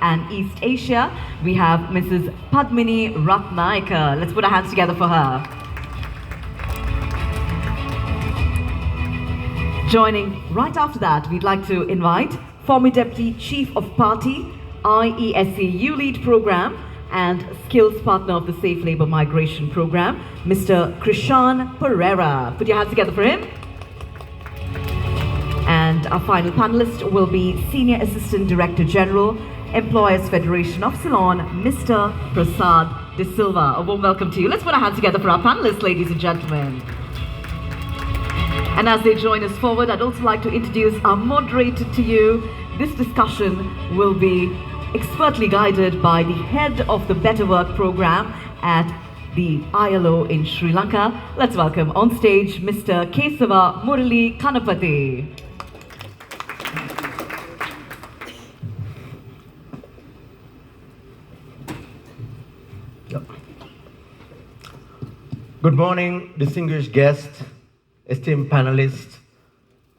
and East Asia, we have Mrs. Padmini Ratnaika. Let's put our hands together for her. Joining right after that, we'd like to invite former Deputy Chief of Party, IESC Lead Program and Skills Partner of the Safe Labour Migration Program, Mr. Krishan Pereira. Put your hands together for him. And our final panelist will be Senior Assistant Director General, Employers Federation of Ceylon, Mr. Prasad De Silva. A warm welcome to you. Let's put our hands together for our panelists, ladies and gentlemen. And as they join us forward, I'd also like to introduce our moderator to you. This discussion will be expertly guided by the head of the Better Work program at the ILO in Sri Lanka. Let's welcome on stage Mr. Kesava Murali Kanapati. Good morning, distinguished guests, esteemed panelists,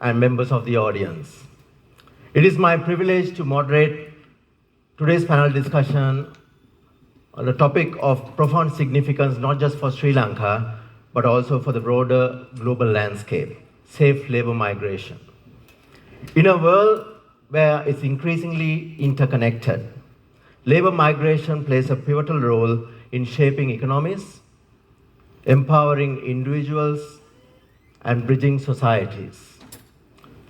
and members of the audience. It is my privilege to moderate today's panel discussion on the topic of profound significance, not just for Sri Lanka, but also for the broader global landscape, safe labor migration. In a world where it's increasingly interconnected, labor migration plays a pivotal role in shaping economies, empowering individuals, and bridging societies.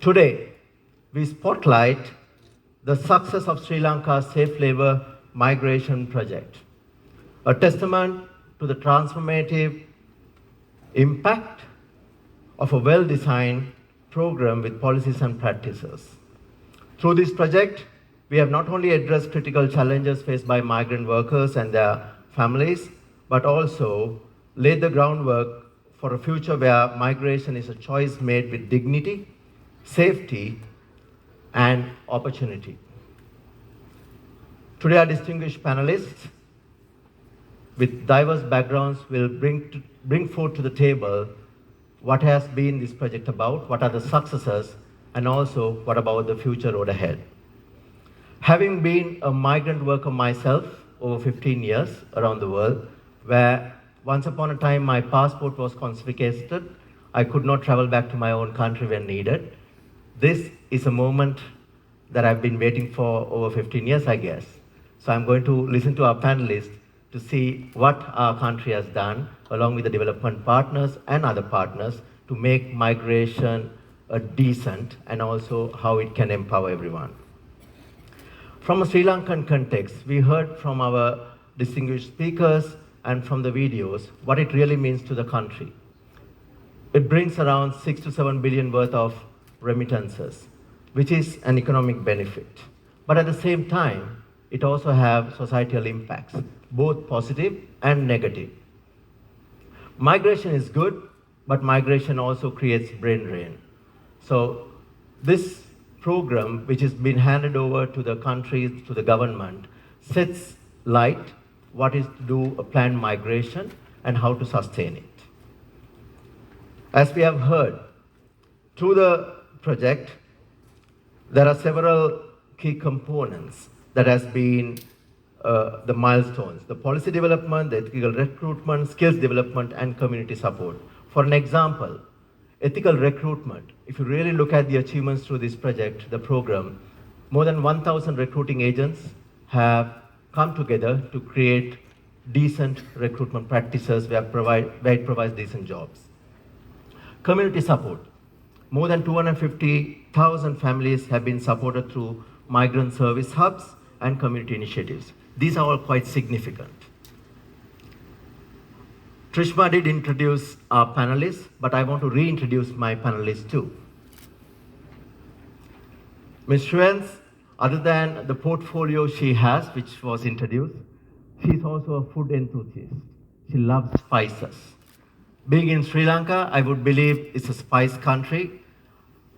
Today, we spotlight the success of Sri Lanka's Safe Labour Migration Project, a testament to the transformative impact of a well-designed program with policies and practices. Through this project, we have not only addressed critical challenges faced by migrant workers and their families, but also laid the groundwork for a future where migration is a choice made with dignity, safety, and opportunity. Today, our distinguished panelists with diverse backgrounds will bring forth to the table what has been this project about, what are the successes, and also what about the future road ahead. Having been a migrant worker myself over 15 years around the world, where once upon a time my passport was confiscated, I could not travel back to my own country when needed. This is a moment that I've been waiting for over 15 years, I guess. So I'm going to listen to our panelists to see what our country has done, along with the development partners and other partners, to make migration a decent and also how it can empower everyone. From a Sri Lankan context, we heard from our distinguished speakers and from the videos what it really means to the country. It brings around 6 to 7 billion worth of remittances, which is an economic benefit. But at the same time, it also has societal impacts, both positive and negative. Migration is good, but migration also creates brain drain. So this program, which has been handed over to the countries, to the government, sets light what is to do a planned migration and how to sustain it. As we have heard, through the project, there are several key components that has been the milestones: the policy development, the ethical recruitment, skills development, and community support. For an example, ethical recruitment. If you really look at the achievements through this project, the program, more than 1,000 recruiting agents have come together to create decent recruitment practices where it provides decent jobs. Community support. More than 250,000 families have been supported through migrant service hubs and community initiatives. These are all quite significant. Trishma did introduce our panelists, but I want to reintroduce my panelists too. Ms. Shwens, other than the portfolio she has, which was introduced, she's also a food enthusiast. She loves spices. Being in Sri Lanka, I would believe it's a spice country.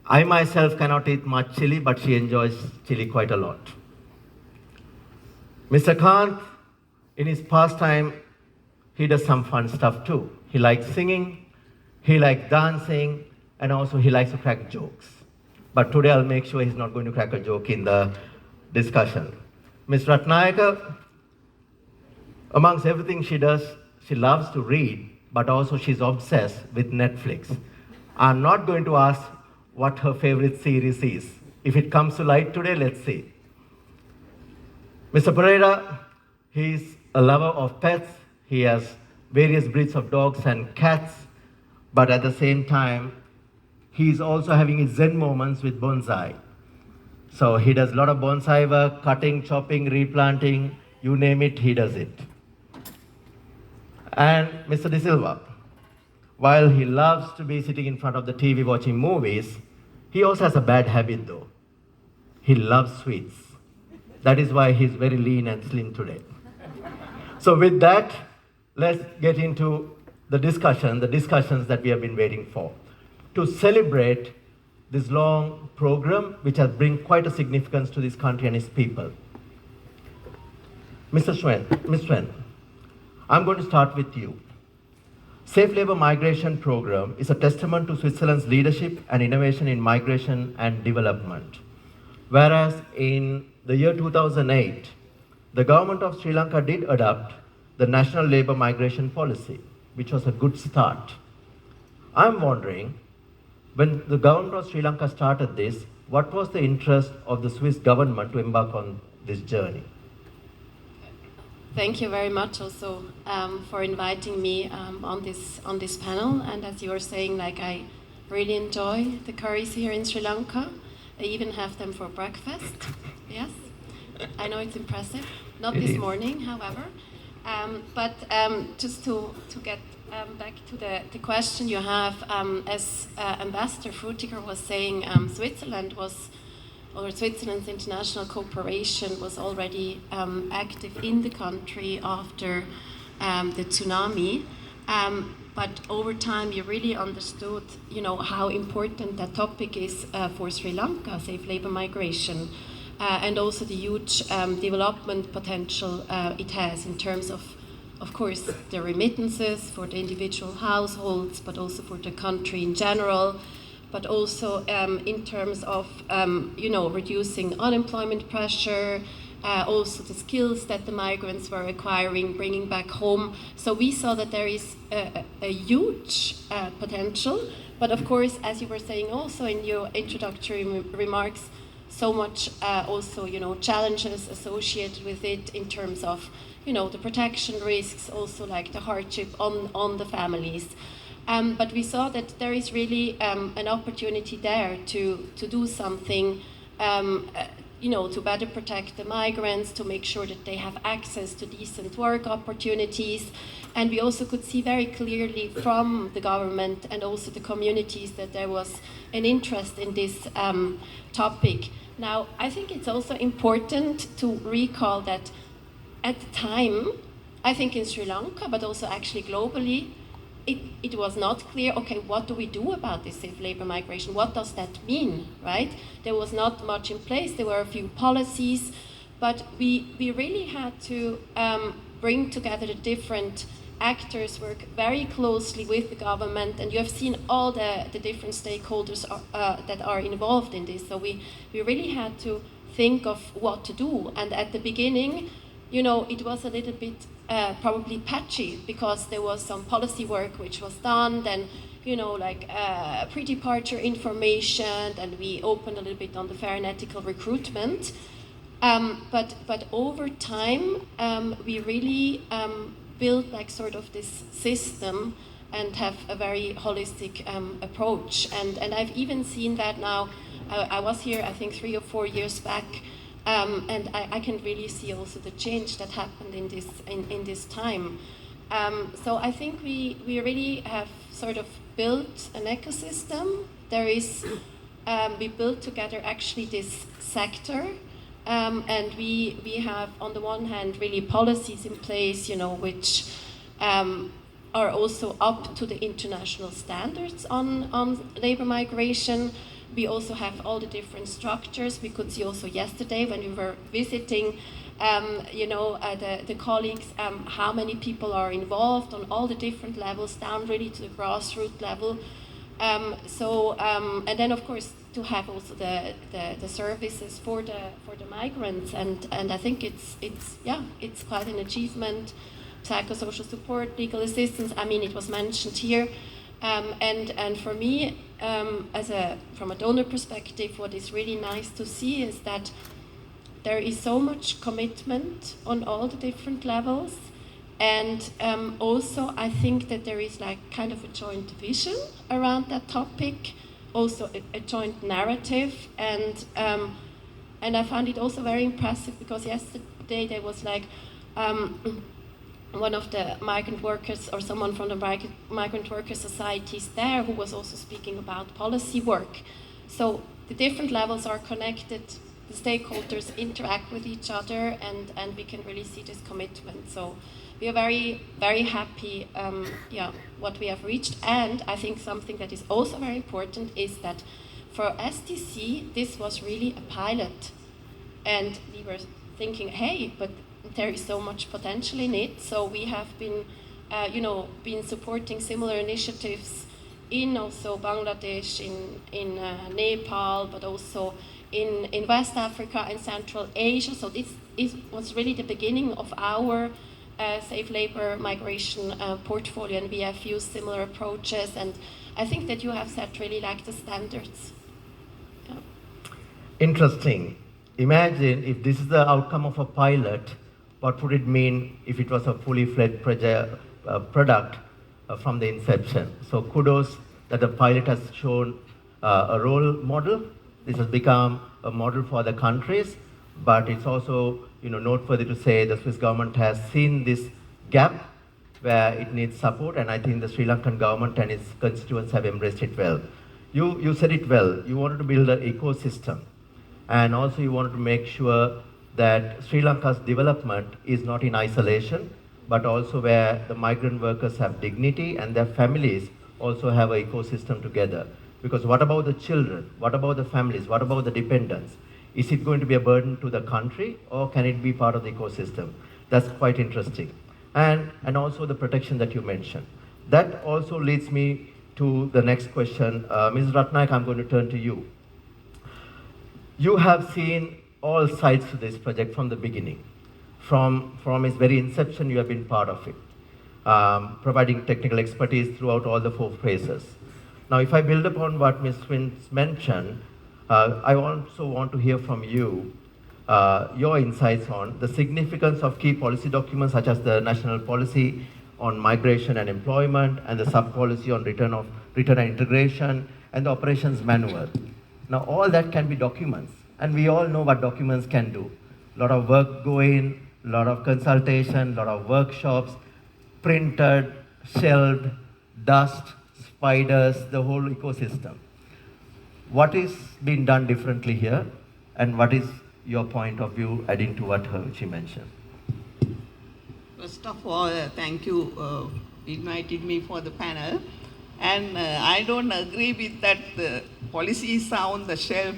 I myself cannot eat much chili, but she enjoys chili quite a lot. Mr. Kant, in his pastime, he does some fun stuff too. He likes singing, he likes dancing, and also he likes to crack jokes. But today I'll make sure he's not going to crack a joke in the discussion. Ms. Ratnayaka, amongst everything she does, she loves to read, but also she's obsessed with Netflix. I'm not going to ask what her favorite series is. If it comes to light today, let's see. Mr. Pereira, he's a lover of pets. He has various breeds of dogs and cats, but at the same time, he's also having his Zen moments with bonsai. So he does a lot of bonsai work, cutting, chopping, replanting, you name it, he does it. And Mr. De Silva, while he loves to be sitting in front of the TV watching movies, he also has a bad habit though. He loves sweets. That is why he's very lean and slim today. So with that, let's get into the discussions that we have been waiting for, to celebrate this long program, which has bring quite a significance to this country and its people. Ms. Swen, I'm going to start with you. Safe Labor Migration Program is a testament to Switzerland's leadership and innovation in migration and development. Whereas in the year 2008, the government of Sri Lanka did adopt the National Labour Migration Policy, which was a good start. I'm wondering, when the government of Sri Lanka started this, what was the interest of the Swiss government to embark on this journey? Thank you very much also for inviting me on this panel. And as you were saying, like, I really enjoy the curries here in Sri Lanka. I even have them for breakfast. Yes, I know it's impressive. Not this morning, however. But just to get back to the question you have, as Ambassador Frutiger was saying, Switzerland's international cooperation was already active in the country after the tsunami. But over time, you really understood, how important that topic is for Sri Lanka, safe labor migration, and also the huge development potential it has in terms of course, the remittances for the individual households, but also for the country in general, but also in terms of, reducing unemployment pressure, also the skills that the migrants were acquiring, bringing back home. So we saw that there is a huge potential, but of course, as you were saying also in your introductory remarks, so much also, challenges associated with it in terms of, the protection risks, also like the hardship on the families. But we saw that there is really an opportunity there to do something, to better protect the migrants, to make sure that they have access to decent work opportunities. And we also could see very clearly from the government and also the communities that there was an interest in this topic. Now, I think it's also important to recall that at the time, I think in Sri Lanka, but also actually globally, it was not clear, okay, what do we do about this safe labor migration? What does that mean, right? There was not much in place. There were a few policies, but we really had to bring together the different actors, work very closely with the government, and you have seen all the different stakeholders that are involved in this. So we really had to think of what to do. And at the beginning, it was a little bit probably patchy because there was some policy work which was done, then pre-departure information, and we opened a little bit on the fair and ethical recruitment. But over time, we really built like sort of this system and have a very holistic approach. And I've even seen that now. I was here, I think, 3 or 4 years back. And I can really see also the change that happened in this time. So I think we really have sort of built an ecosystem. There is, we built together actually this sector, and we have on the one hand really policies in place, which are also up to the international standards on labor migration. We also have all the different structures. We could see also yesterday when we were visiting, the colleagues, how many people are involved on all the different levels, down really to the grassroots level. And then of course to have also the services for the migrants, and I think it's quite an achievement. Psychosocial support, legal assistance. I mean, it was mentioned here, and for me, from a donor perspective, what is really nice to see is that there is so much commitment on all the different levels, and also I think that there is like kind of a joint vision around that topic, also a joint narrative, and I found it also very impressive because yesterday there was like one of the migrant workers or someone from the migrant worker societies there who was also speaking about policy work. So the different levels are connected, the stakeholders interact with each other, and we can really see this commitment. So we are very, very happy what we have reached. And I think something that is also very important is that for STC, this was really a pilot. And we were thinking, hey, but there is so much potential in it. So we have been, been supporting similar initiatives in also Bangladesh, in Nepal, but also in West Africa and Central Asia. So this was really the beginning of our safe labor migration portfolio, and we have used similar approaches. And I think that you have set really like the standards. Yeah. Interesting. Imagine if this is the outcome of a pilot, what would it mean if it was a fully fledged product from the inception? So kudos that the pilot has shown a role model. This has become a model for other countries, but it's also noteworthy to say the Swiss government has seen this gap where it needs support, and I think the Sri Lankan government and its constituents have embraced it well. You said it well. You wanted to build an ecosystem, and also you wanted to make sure that Sri Lanka's development is not in isolation, but also where the migrant workers have dignity and their families also have an ecosystem together. Because what about the children? What about the families? What about the dependents? Is it going to be a burden to the country, or can it be part of the ecosystem? That's quite interesting. And also the protection that you mentioned. That also leads me to the next question. Ms. Ratnaik, I'm going to turn to you. You have seen all sides to this project from the beginning. From its very inception, you have been part of it, providing technical expertise throughout all the 4 phases. Now, if I build upon what Ms. Swins mentioned, I also want to hear from you your insights on the significance of key policy documents such as the National Policy on Migration and Employment and the Sub-Policy on Return and Integration and the Operations Manual. Now, all that can be documents, and we all know what documents can do. A lot of work going, a lot of consultation, a lot of workshops, printed, shelved, dust, spiders, the whole ecosystem. What is being done differently here, and what is your point of view adding to what she mentioned? First of all, thank you invited me for the panel. And I don't agree with that the policies are on the shelf.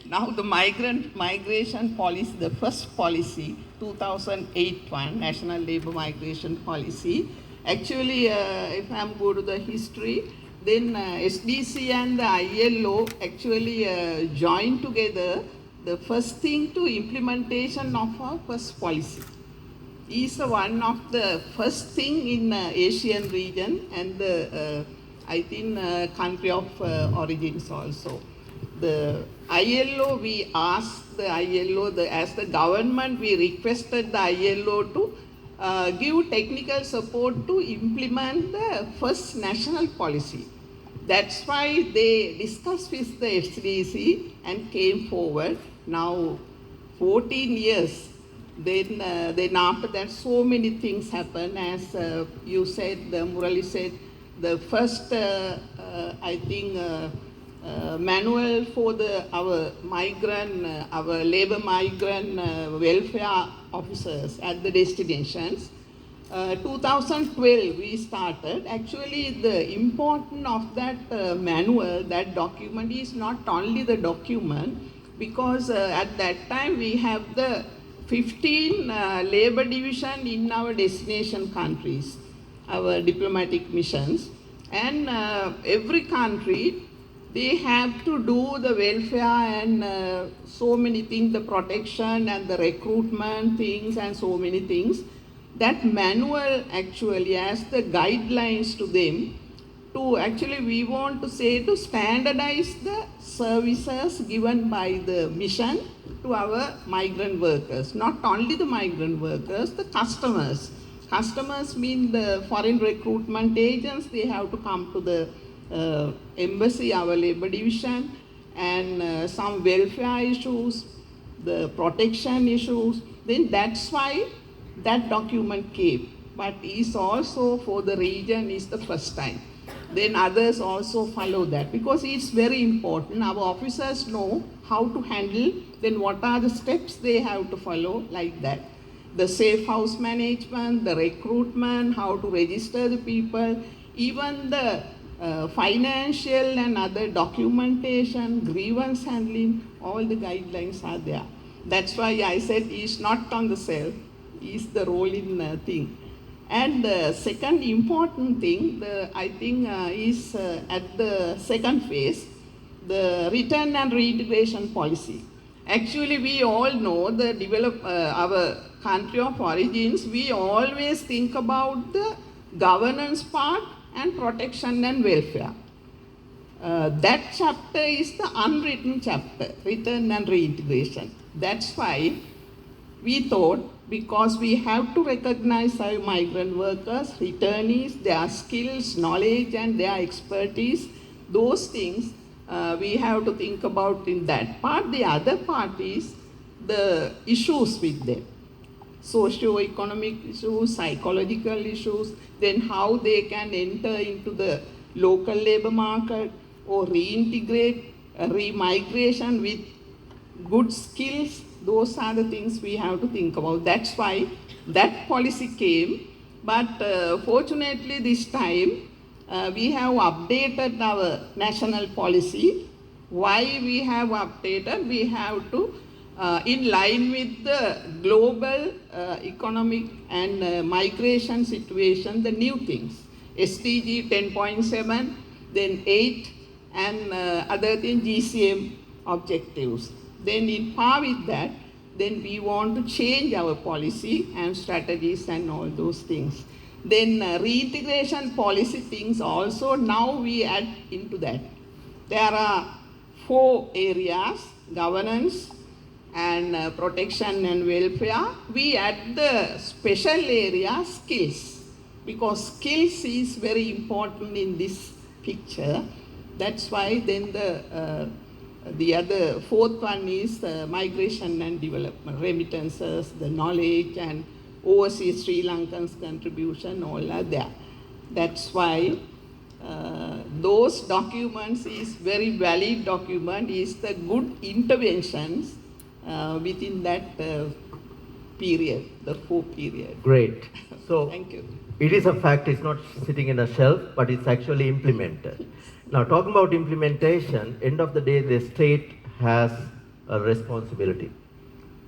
Now the migration policy, the first policy, 2008 one, National Labour Migration Policy. Actually, if I'm go to the history, then SDC and the ILO actually joined together the first thing to implementation of our first policy. Is one of the first thing in Asian region and the I think country of origins also. The ILO, we asked the ILO, as the government, we requested the ILO to give technical support to implement the first national policy. That's why they discussed with the SDC and came forward. Now, 14 years. Then after that, so many things happen. As you said, Murali said, the first, I think, manual for our labor migrant welfare officers at the destinations. 2012 we started. Actually, the importance of that manual, that document is not only the document, because at that time we have the 15 labor division in our destination countries, our diplomatic missions, and every country they have to do the welfare and so many things, the protection and the recruitment things and so many things. That manual actually has the guidelines to them to actually we want to say to standardize the services given by the mission to our migrant workers. Not only the migrant workers, the customers. Customers mean the foreign recruitment agents, they have to come to the embassy, our labor division, and some welfare issues, the protection issues. Then that's why that document came. But is also for the region is the first time. Then others also follow that because it's very important. Our officers know how to handle, then what are the steps they have to follow like that. The safe house management, the recruitment, how to register the people, even the financial and other documentation, grievance handling, all the guidelines are there. That's why I said it's not on the self, it's the role in thing. And the second important thing, I think, is at the second phase, the return and reintegration policy. Actually, we all know our country of origins, we always think about the governance part and protection and welfare. That chapter is the unwritten chapter, return and reintegration. That's why we thought, because we have to recognize our migrant workers, returnees, their skills, knowledge, and their expertise, those things we have to think about in that part. The other part is the issues with them. Socio-economic issues, psychological issues, then how they can enter into the local labor market or reintegrate, remigration with good skills. Those are the things we have to think about. That's why that policy came. But fortunately this time we have updated our national policy. Why we have updated? We have to in line with the global economic and migration situation, the new things. SDG 10.7, then 8, and other thing GCM objectives. Then in par with that, then we want to change our policy and strategies and all those things. Then reintegration policy things also now we add into that. There are 4 areas: governance and protection and welfare. We add the special area skills, because skills is very important in this picture. That's why then the other 4th one is migration and development, remittances, the knowledge, and overseas Sri Lankans contribution, all are there. That's why those documents is very valid document, is the good interventions within that period, the 4 period. Great. So Thank you. it is a fact, it's not sitting in a shelf, but it's actually implemented. Now, talking about implementation, end of the day, the state has a responsibility.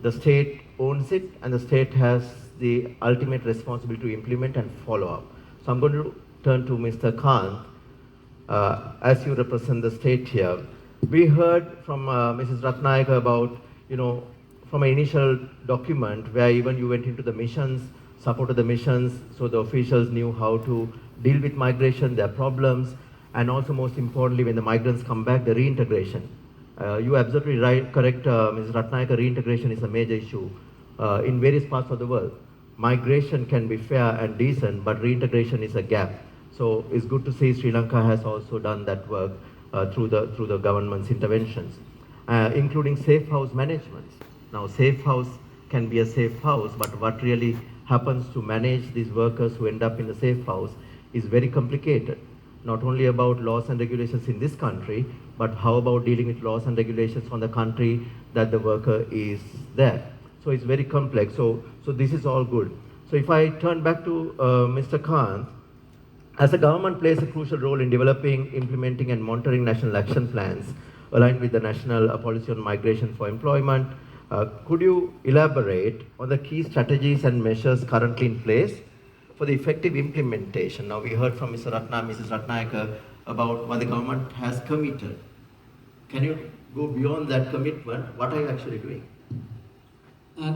The state owns it, and the state has the ultimate responsibility to implement and follow up. So I'm going to turn to Mr. Kant. As you represent the state here, we heard from Mrs. Ratnayaka about, from an initial document where even you went into the missions, supported the missions, so the officials knew how to deal with migration, their problems, and also most importantly, when the migrants come back, the reintegration. You are absolutely right, correct, Ms. Ratnayaka, reintegration is a major issue in various parts of the world. Migration can be fair and decent, but reintegration is a gap. So it's good to see Sri Lanka has also done that work through the government's interventions, including safe house management. Now, safe house can be a safe house, but what really happens to manage these workers who end up in the safe house is very complicated. Not only about laws and regulations in this country, but how about dealing with laws and regulations on the country that the worker is there. So it's very complex. So this is all good. So if I turn back to Mr. Kant, as the government plays a crucial role in developing, implementing, and monitoring national action plans aligned with the national policy on migration for employment, could you elaborate on the key strategies and measures currently in place for the effective implementation? Now, we heard from Mrs. Ratnayaka about what the government has committed. Can you go beyond that commitment? What are you actually doing?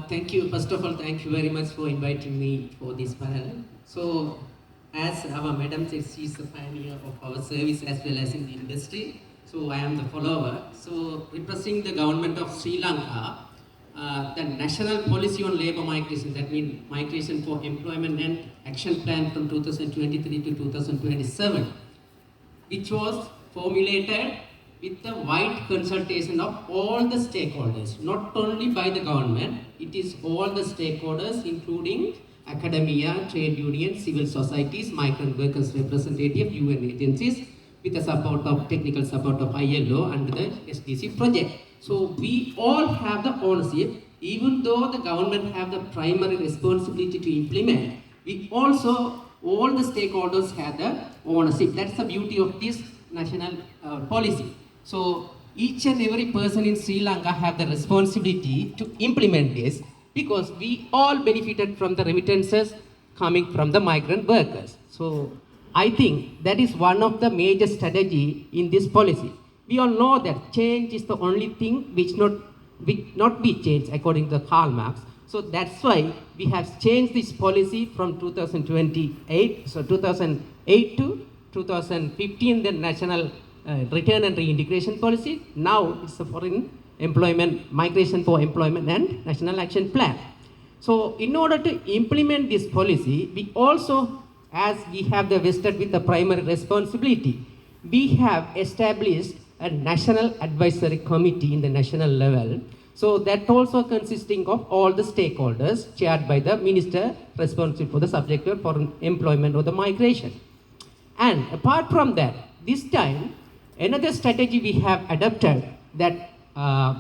Thank you. First of all, thank you very much for inviting me for this panel. So, as our madam said, she is the pioneer of our service as well as in the industry. So, I am the follower. So, representing the government of Sri Lanka, the national policy on labor migration, that means migration for employment and action plan from 2023 to 2027, which was formulated with the wide consultation of all the stakeholders, not only by the government, it is all the stakeholders including academia, trade unions, civil societies, migrant workers representatives, UN agencies, with the support of technical support of ILO under the SDC project. So we all have the ownership, even though the government have the primary responsibility to implement, we also, all the stakeholders have the ownership. That's the beauty of this national policy. So each and every person in Sri Lanka have the responsibility to implement this, because we all benefited from the remittances coming from the migrant workers. So I think that is one of the major strategy in this policy. We all know that change is the only thing which not be changed according to Karl Marx. So that's why we have changed this policy from 2008 to 2015, the national return and reintegration policy. Now it's the foreign employment, migration for employment and national action plan. So in order to implement this policy, we also, as we have the vested with the primary responsibility, we have established a national advisory committee in the national level. So that also consisting of all the stakeholders chaired by the minister responsible for the subject of foreign employment or the migration. And apart from that, this time, another strategy we have adopted, that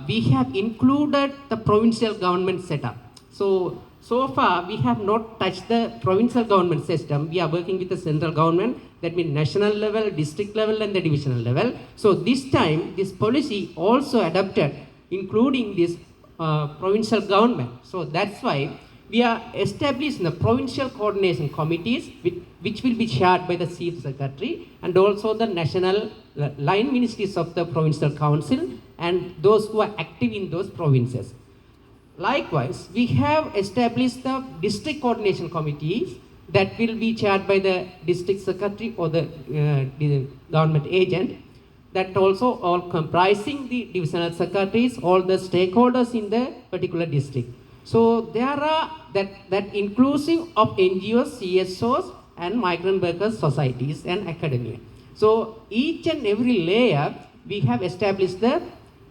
we have included the provincial government setup. So far we have not touched the provincial government system. We are working with the central government, that means national level, district level and the divisional level. So this time, this policy also adopted, including this provincial government. So that's why we are establishing the provincial coordination committees, which will be chaired by the chief secretary, and also the national line ministries of the provincial council and those who are active in those provinces. Likewise, we have established the district coordination committees that will be chaired by the district secretary or the government agent, that also all comprising the divisional secretaries, all the stakeholders in the particular district. So there are that inclusive of NGOs, CSOs and migrant workers societies and academia. So each and every layer we have established the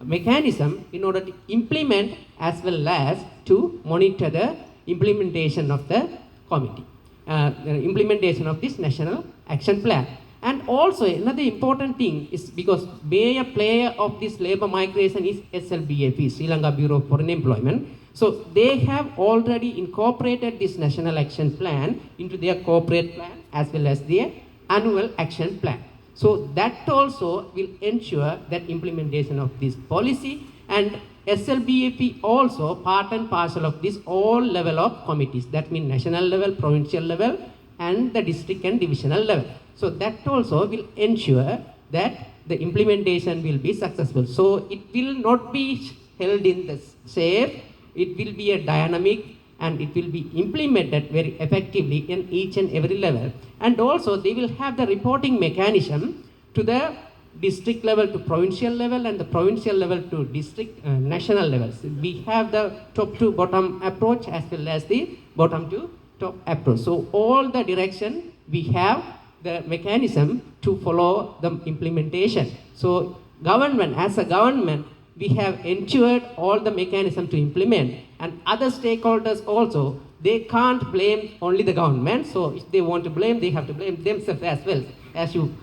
mechanism in order to implement as well as to monitor the implementation of the committee, the implementation of this national action plan. And also another important thing is, because major player of this labor migration is SLBAP, Sri Lanka Bureau of Foreign Employment. So they have already incorporated this national action plan into their corporate plan as well as their annual action plan. So that also will ensure that implementation of this policy, and SLBAP also part and parcel of this all level of committees, that means national level, provincial level and the district and divisional level. So that also will ensure that the implementation will be successful. So it will not be held in the safe, it will be a dynamic and it will be implemented very effectively in each and every level. And also they will have the reporting mechanism to the district level to provincial level and the provincial level to district national levels. We have the top to bottom approach as well as the bottom to top approach. So all the direction we have the mechanism to follow the implementation. So government, as a government, we have ensured all the mechanism to implement, and other stakeholders also, they can't blame only the government. So if they want to blame, they have to blame themselves as well. As you,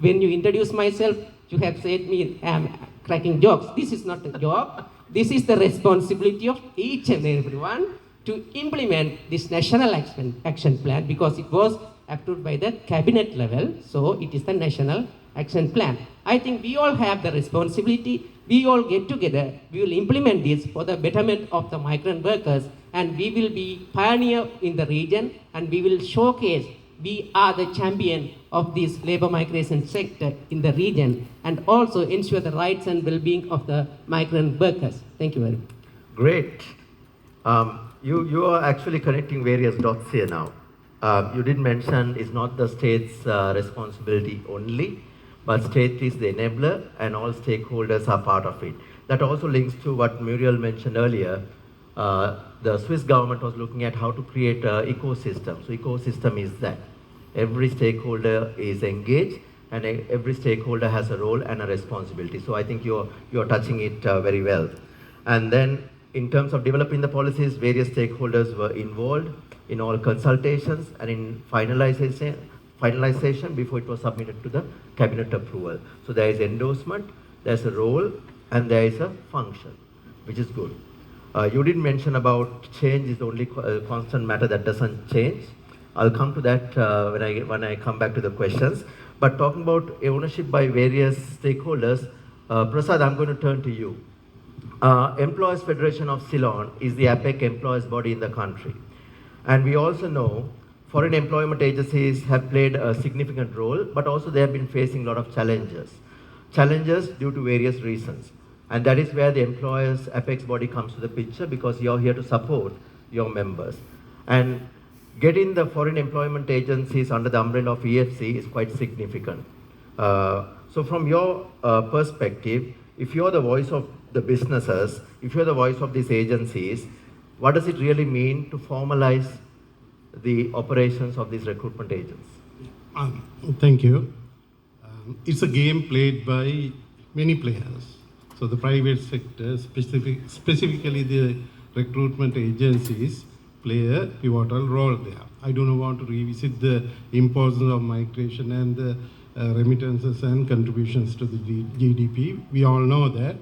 when you introduce myself, you have said me I'm cracking jokes. This is not a joke. This is the responsibility of each and everyone to implement this national action plan, because it was approved by the cabinet level. So it is the national action plan. I think we all have the responsibility. We all get together. We will implement this for the betterment of the migrant workers, and we will be pioneer in the region, and we will showcase we are the champion of this labor migration sector in the region and also ensure the rights and well-being of the migrant workers. Thank you very much. Great. You are actually connecting various dots here now. You did mention it's not the state's responsibility only, but state is the enabler and all stakeholders are part of it. That also links to what Muriel mentioned earlier. The Swiss government was looking at how to create an ecosystem. So ecosystem is that. Every stakeholder is engaged and every stakeholder has a role and a responsibility. So I think you're touching it very well. And then in terms of developing the policies, various stakeholders were involved in all consultations and in finalization before it was submitted to the cabinet approval. So there is endorsement, there's a role, and there is a function, which is good. You did mention about change is the only constant matter that doesn't change. I'll come to that when I come back to the questions. But talking about ownership by various stakeholders, Prasad, I'm going to turn to you. Employers Federation of Ceylon is the APEC employers body in the country. And we also know foreign employment agencies have played a significant role, but also they have been facing a lot of challenges. Challenges due to various reasons. And that is where the employers apex body comes to the picture because you're here to support your members. And getting the foreign employment agencies under the umbrella of EFC is quite significant. So from your perspective, if you're the voice of the businesses, if you're the voice of these agencies, what does it really mean to formalize the operations of these recruitment agents? Thank you. It's a game played by many players. So the private sector, specifically the recruitment agencies, play a pivotal role there. I do not want to revisit the importance of migration and the remittances and contributions to the GDP. We all know that.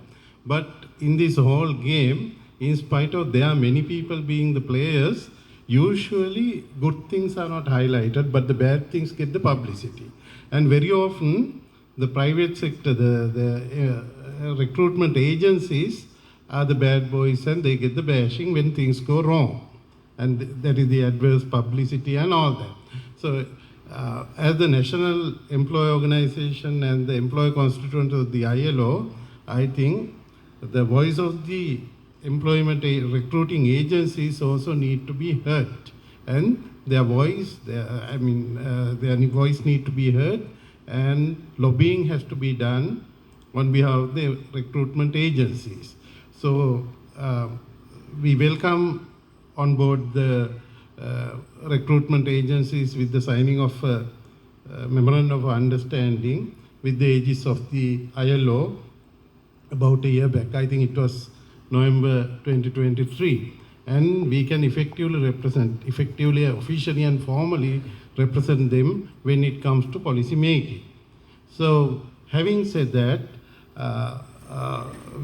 But in this whole game, in spite of there are many people being the players, usually good things are not highlighted, but the bad things get the publicity. And very often, the private sector, the recruitment agencies are the bad boys and they get the bashing when things go wrong. And that is the adverse publicity and all that. So as the National Employee Organization and the employee constituent of the ILO, I think the voice of the employment recruiting agencies also need to be heard. And their voice, their voice need to be heard and lobbying has to be done on behalf of the recruitment agencies. So we welcome on board the recruitment agencies with the signing of a memorandum of understanding with the aegis of the ILO about a year back. I think it was November 2023. And we can effectively, officially and formally represent them when it comes to policy making. So having said that,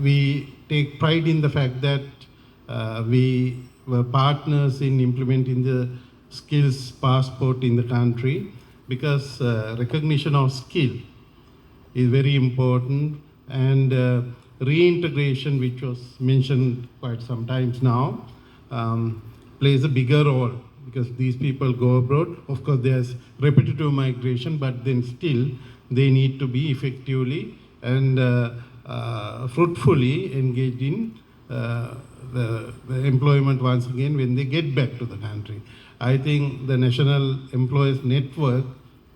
we take pride in the fact that we were partners in implementing the skills passport in the country because recognition of skill is very important and reintegration, which was mentioned quite some times now, plays a bigger role because these people go abroad. Of course, there's repetitive migration, but then still they need to be effectively and fruitfully engaged in the employment once again when they get back to the country. I think the National Employers Network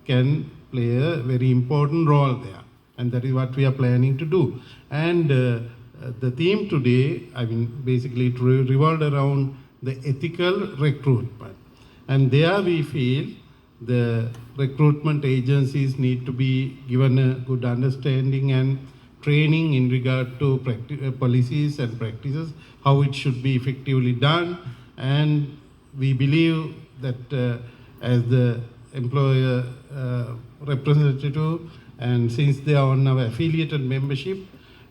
can play a very important role there, and that is what we are planning to do. And the theme today, basically it revolved around the ethical recruitment. And there we feel the recruitment agencies need to be given a good understanding and training in regard to policies and practices, how it should be effectively done. And we believe that as the employer representative, and since they are on our affiliated membership,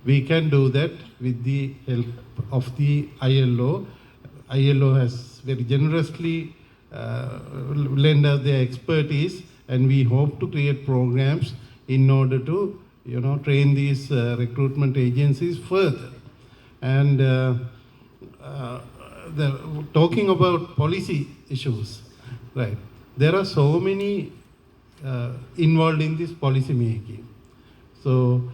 we can do that with the help of the ILO. ILO has very generously lend us their expertise, and we hope to create programs in order to train these recruitment agencies further. And talking about policy issues, right? there are so many involved in this policy making. So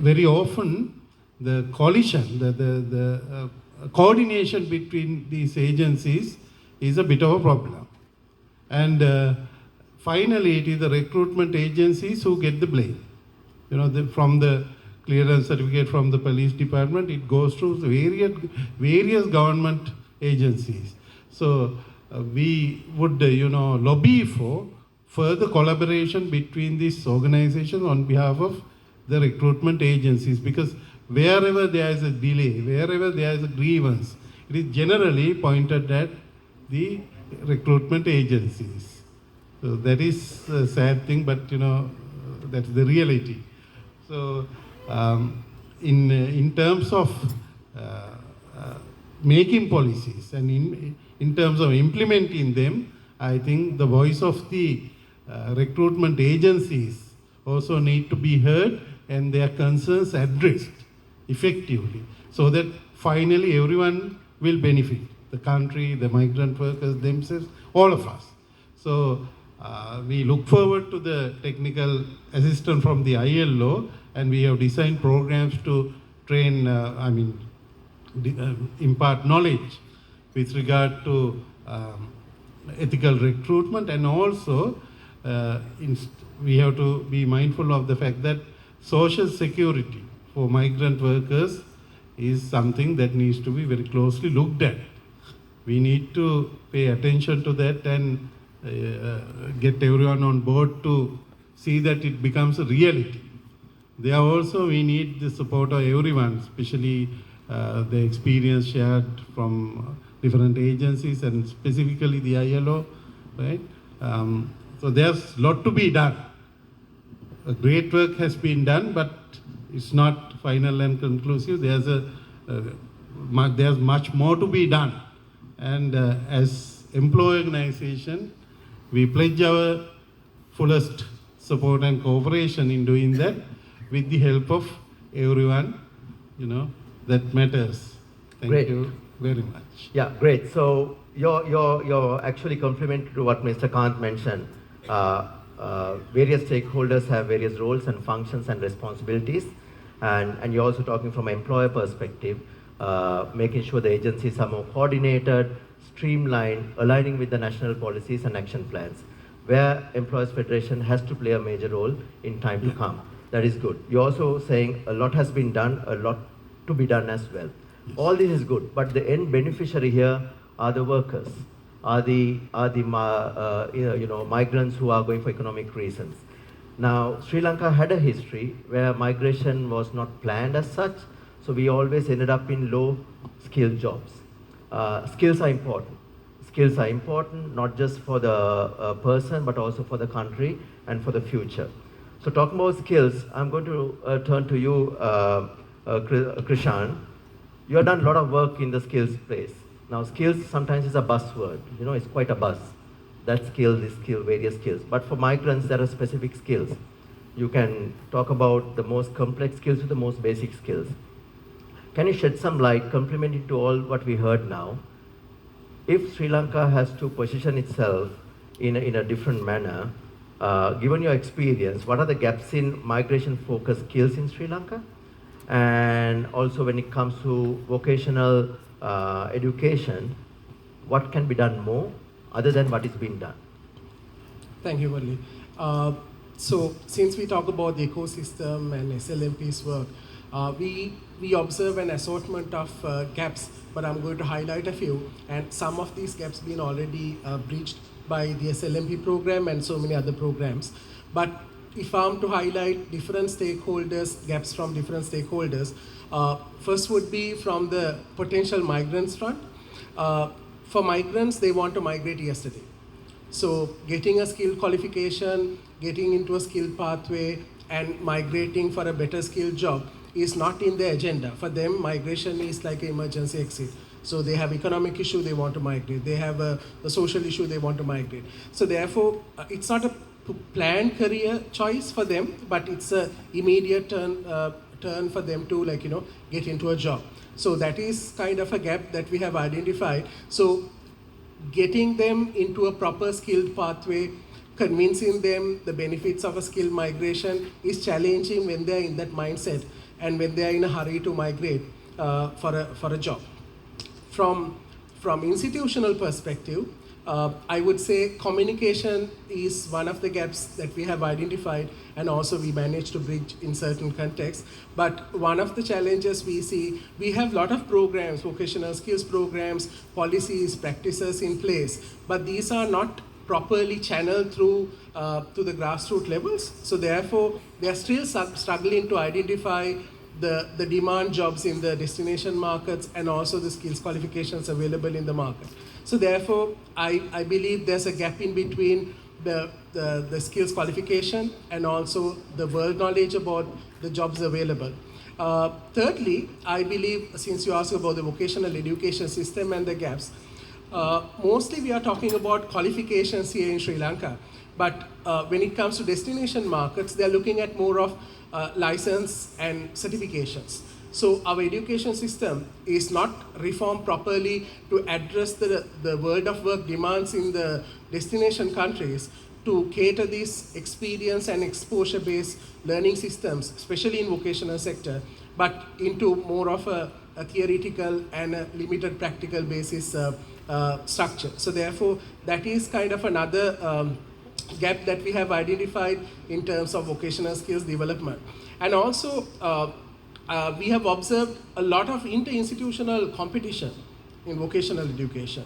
very often the coalition, the coordination between these agencies is a bit of a problem. And finally, it is the recruitment agencies who get the blame. You know, from the clearance certificate from the police department, it goes through various government agencies. So we would, lobby for further collaboration between these organizations on behalf of the recruitment agencies, because wherever there is a delay, wherever there is a grievance, it is generally pointed at the recruitment agencies. So that is a sad thing, but that's the reality. So in terms of making policies and in terms of implementing them, I think the voice of the recruitment agencies also need to be heard and their concerns addressed effectively, so that finally everyone will benefit, the country, the migrant workers themselves, all of us. So we look forward to the technical assistance from the ILO, and we have designed programs to train, impart knowledge with regard to ethical recruitment, and also we have to be mindful of the fact that social security for migrant workers is something that needs to be very closely looked at. We need to pay attention to that and get everyone on board to see that it becomes a reality. There also we need the support of everyone, especially the experience shared from different agencies and specifically the ILO, right? So there's a lot to be done. A great work has been done, but it's not final and conclusive. There's much more to be done. And as employee organization, we pledge our fullest support and cooperation in doing that with the help of everyone, that matters. Thank you very much. Yeah, great. So you're actually complementary to what Mr. Kant mentioned. Various stakeholders have various roles and functions and responsibilities, and you're also talking from an employer perspective, making sure the agencies are more coordinated, streamlined, aligning with the national policies and action plans, where Employers Federation has to play a major role in time to come. That is good. You're also saying a lot has been done, a lot to be done as well. Yes. All this is good, but the end beneficiary here are the workers, are the migrants who are going for economic reasons. Now, Sri Lanka had a history where migration was not planned as such, so we always ended up in low-skilled jobs. Skills are important. Skills are important not just for the person, but also for the country and for the future. So talking about skills, I'm going to turn to you, Krishan. You have done a lot of work in the skills place. Now, skills sometimes is a buzzword. It's quite a buzz. That skill, this skill, various skills. But for migrants, there are specific skills. You can talk about the most complex skills to the most basic skills. Can you shed some light, complementing to all what we heard now? If Sri Lanka has to position itself in a different manner, given your experience, what are the gaps in migration-focused skills in Sri Lanka? And also when it comes to vocational education, what can be done more other than what is being done? Thank you, Wally. So since we talk about the ecosystem and SLMP's work, we observe an assortment of gaps, but I'm going to highlight a few, and some of these gaps been already breached by the SLMP program and so many other programs. But if I'm to highlight different stakeholders, gaps from different stakeholders, first would be from the potential migrants front. For migrants, they want to migrate yesterday. So getting a skill qualification, getting into a skill pathway, and migrating for a better skilled job is not in the agenda. For them, migration is like an emergency exit. So they have economic issue, they want to migrate. They have a social issue, they want to migrate. So therefore, it's not a planned career choice for them, but it's a immediate turn for them to get into a job. So that is kind of a gap that we have identified. So getting them into a proper skilled pathway, convincing them the benefits of a skill migration is challenging when they're in that mindset and when they're in a hurry to migrate for a job. From institutional perspective, I would say communication is one of the gaps that we have identified, and also we managed to bridge in certain contexts. But one of the challenges we see, we have a lot of programs, vocational skills programs, policies, practices in place, but these are not properly channeled through to the grassroots levels. So therefore, they are still struggling to identify the demand jobs in the destination markets and also the skills qualifications available in the market. So therefore, I believe there's a gap in between the skills qualification and also the world knowledge about the jobs available. Thirdly, I believe, since you asked about the vocational education system and the gaps, mostly we are talking about qualifications here in Sri Lanka. But when it comes to destination markets, they're looking at more of license and certifications. So our education system is not reformed properly to address the world of work demands in the destination countries to cater these experience and exposure-based learning systems, especially in vocational sector, but into more of a theoretical and a limited practical basis structure. So therefore, that is kind of another gap that we have identified in terms of vocational skills development. And also, we have observed a lot of inter-institutional competition in vocational education,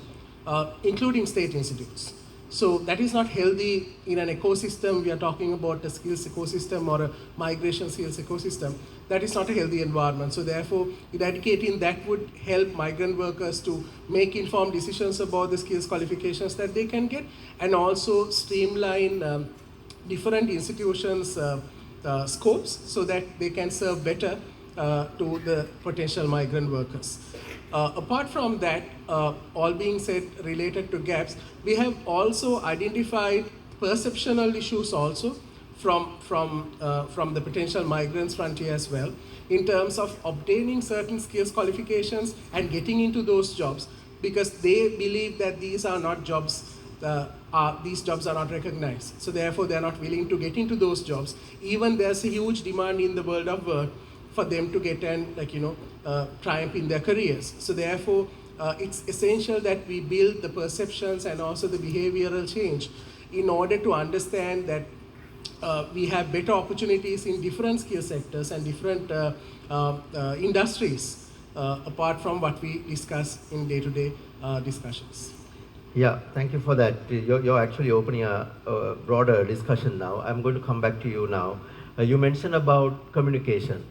including state institutes. So that is not healthy in an ecosystem. We are talking about a skills ecosystem or a migration skills ecosystem. That is not a healthy environment. So therefore, eradicating that would help migrant workers to make informed decisions about the skills qualifications that they can get, and also streamline different institutions' scopes so that they can serve better to the potential migrant workers. Apart from that, all being said related to gaps, we have also identified perceptional issues also from the potential migrants frontier as well, in terms of obtaining certain skills qualifications and getting into those jobs, because they believe that these are not jobs, these jobs are not recognized. So therefore, they are not willing to get into those jobs. Even there's a huge demand in the world of work for them to get and triumph in their careers. So therefore, it's essential that we build the perceptions and also the behavioral change in order to understand that we have better opportunities in different skill sectors and different industries, apart from what we discuss in day-to-day discussions. Yeah, thank you for that. You're actually opening a broader discussion now. I'm going to come back to you now. You mentioned about communication.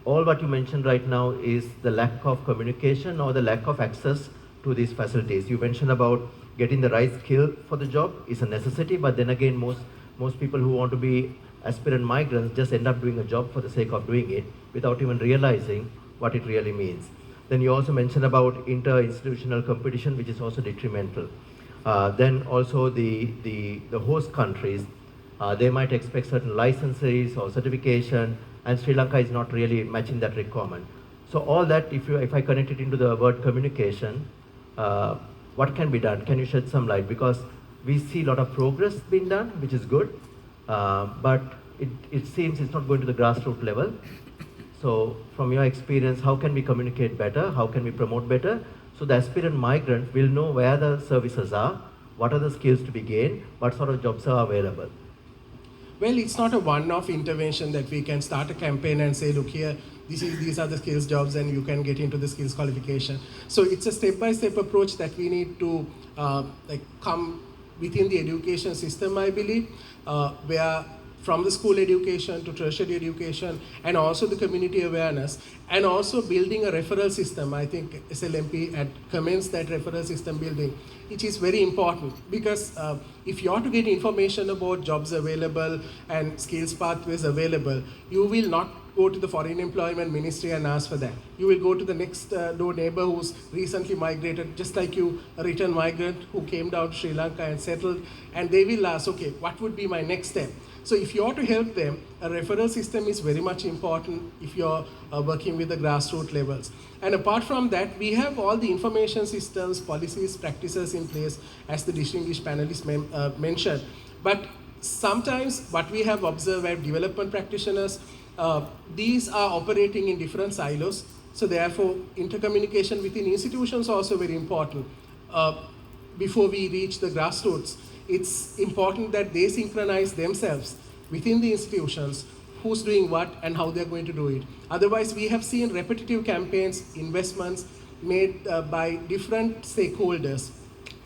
All what you mentioned right now is the lack of communication or the lack of access to these facilities. You mentioned about getting the right skill for the job is a necessity, but then again, most people who want to be aspirant migrants just end up doing a job for the sake of doing it without even realizing what it really means. Then you also mentioned about inter-institutional competition, which is also detrimental. Then also the host countries, they might expect certain licenses or certification, and Sri Lanka is not really matching that requirement. So all that, if I connect it into the word communication, what can be done? Can you shed some light? Because we see a lot of progress being done, which is good, but it seems it's not going to the grassroots level. So from your experience, how can we communicate better? How can we promote better? So the aspirant migrant will know where the services are, what are the skills to be gained, what sort of jobs are available. Well, it's not a one-off intervention that we can start a campaign and say, look here, these are the skills jobs and you can get into the skills qualification. So it's a step-by-step approach that we need to come within the education system, I believe, where from the school education to tertiary education and also the community awareness and also building a referral system. I think SLMP had commenced that referral system building, which is very important because if you are to get information about jobs available and skills pathways available, you will not go to the Foreign Employment Ministry and ask for that. You will go to the next door neighbor who's recently migrated, just like you, a return migrant who came down to Sri Lanka and settled, and they will ask, okay, what would be my next step? So if you are to help them, a referral system is very much important if you're working with the grassroots levels. And apart from that, we have all the information systems, policies, practices in place, as the distinguished panelists mentioned. But sometimes what we have observed as development practitioners, these are operating in different silos. So therefore, intercommunication within institutions is also very important. Before we reach the grassroots, it's important that they synchronize themselves within the institutions, who's doing what and how they're going to do it. Otherwise, we have seen repetitive campaigns, investments made by different stakeholders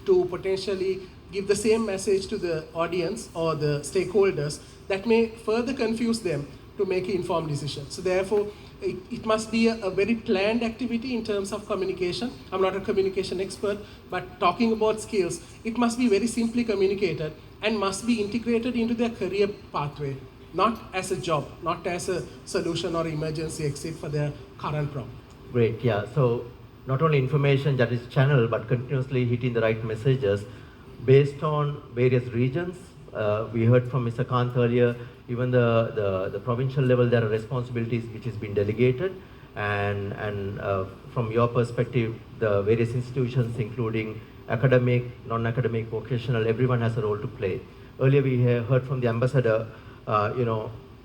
to potentially give the same message to the audience or the stakeholders that may further confuse them to make an informed decision. So therefore, it must be a very planned activity in terms of communication. I'm not a communication expert, but talking about skills, it must be very simply communicated and must be integrated into their career pathway, not as a job, not as a solution or emergency exit for their current problem. Great, yeah. So not only information that is channeled, but continuously hitting the right messages based on various regions. We heard from Mr. Kant earlier, even the provincial level, there are responsibilities which has been delegated, and from your perspective, the various institutions, including academic, non-academic, vocational, everyone has a role to play. Earlier we heard from the ambassador,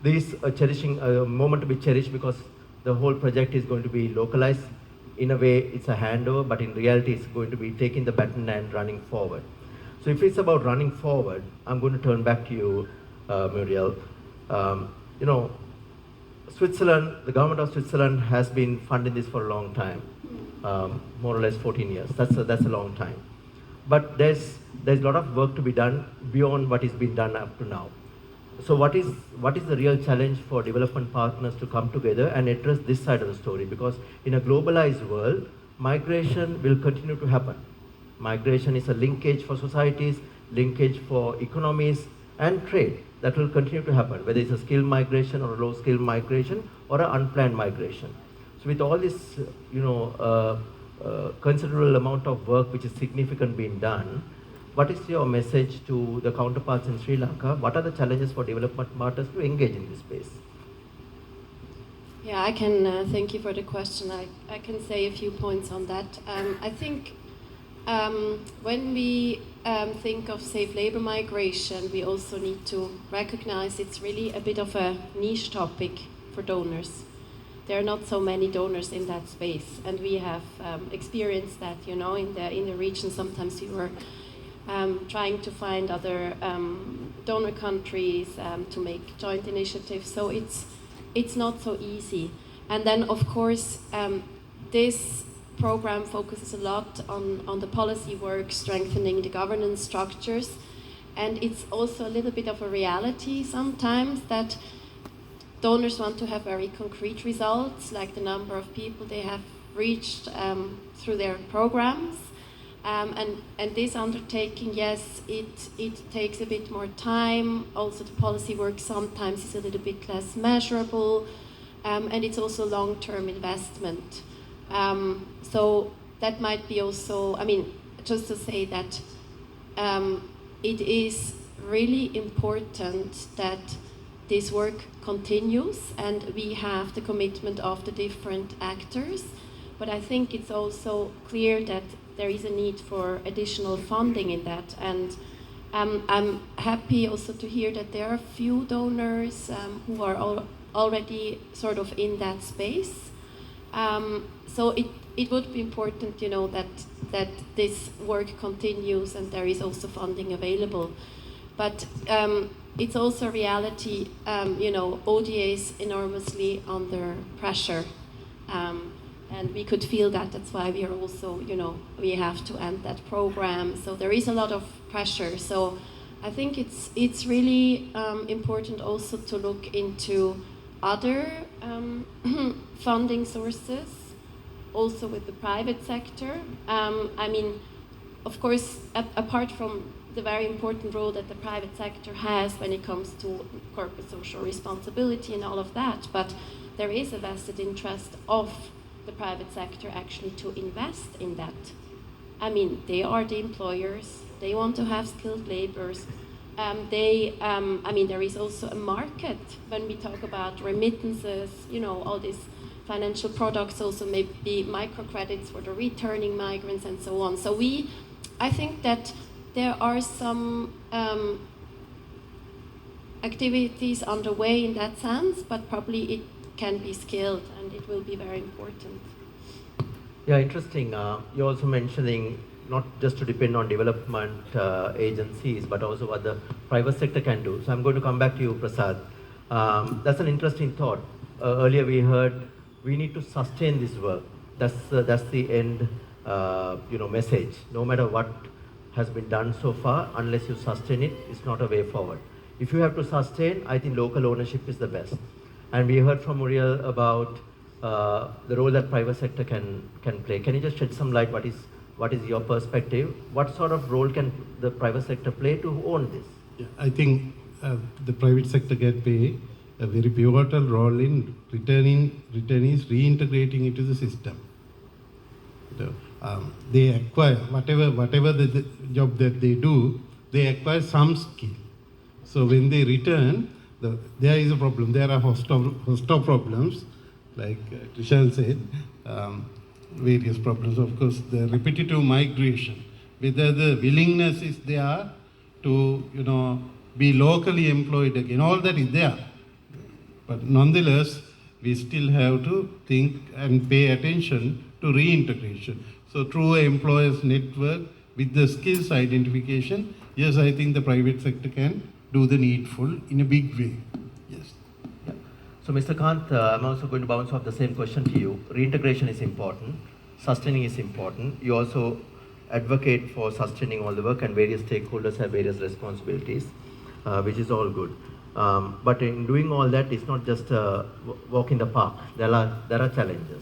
this cherishing a moment to be cherished because the whole project is going to be localized. In a way, it's a handover, but in reality, it's going to be taking the baton and running forward. So if it's about running forward, I'm going to turn back to you, Muriel. Switzerland, the government of Switzerland has been funding this for a long time, more or less 14 years. That's a long time. But there's a lot of work to be done beyond what is being done up to now. So what is the real challenge for development partners to come together and address this side of the story? Because in a globalized world, migration will continue to happen. Migration is a linkage for societies, linkage for economies and trade. That will continue to happen, whether it's a skilled migration or a low-skilled migration or an unplanned migration. So with all this, considerable amount of work which is significant being done, what is your message to the counterparts in Sri Lanka? What are the challenges for development partners to engage in this space? Yeah, I can thank you for the question. I can say a few points on that. I think when we think of safe labor migration, we also need to recognize it's really a bit of a niche topic for donors. There are not so many donors in that space, and we have experienced that, in the region. Sometimes we were trying to find other donor countries to make joint initiatives. So it's not so easy. And then, of course, this program focuses a lot on the policy work, strengthening the governance structures. And it's also a little bit of a reality sometimes that donors want to have very concrete results, like the number of people they have reached through their programs. And this undertaking, yes, it takes a bit more time. Also, the policy work sometimes is a little bit less measurable, and it's also long-term investment. So that might be also, just to say that it is really important that this work continues and we have the commitment of the different actors. But I think it's also clear that there is a need for additional funding in that. And I'm happy also to hear that there are few donors who are already sort of in that space. So it would be important, that this work continues and there is also funding available. But it's also a reality, ODA is enormously under pressure. And we could feel that. That's why we are also, we have to end that program. So there is a lot of pressure. So I think it's really important also to look into other funding sources, also with the private sector. Of course, apart from the very important role that the private sector has when it comes to corporate social responsibility and all of that, but there is a vested interest of the private sector actually to invest in that. I mean, they are the employers. They want to have skilled laborers. I mean, there is also a market when we talk about remittances, you know, all these financial products, also maybe microcredits for the returning migrants and so on. So I think that there are some activities underway in that sense, but probably it can be scaled and it will be very important. Yeah, interesting. You're also mentioning not just to depend on development agencies, but also what the private sector can do. So I'm going to come back to you, Prasad. That's an interesting thought. Earlier we heard we need to sustain this work. That's the end message. No matter what has been done so far, unless you sustain it, it's not a way forward. If you have to sustain, I think local ownership is the best. And we heard from Muriel about the role that private sector can play. Can you just shed some light? What is your perspective? What sort of role can the private sector play to own this? Yeah, I think the private sector can play a very pivotal role in returnees reintegrating into the system. They acquire whatever the job that they do, they acquire some skill. So when they return, there is a problem. There are host of problems, like Trishal said. Various problems, of course, the repetitive migration, whether the willingness is there to, be locally employed again, all that is there. But nonetheless, we still have to think and pay attention to reintegration. So through an employers network with the skills identification, yes, I think the private sector can do the needful in a big way. Yes. So, Mr. Kant, I'm also going to bounce off the same question to you. Reintegration is important, sustaining is important. You also advocate for sustaining all the work, and various stakeholders have various responsibilities, which is all good. But in doing all that, it's not just a walk in the park. There are challenges.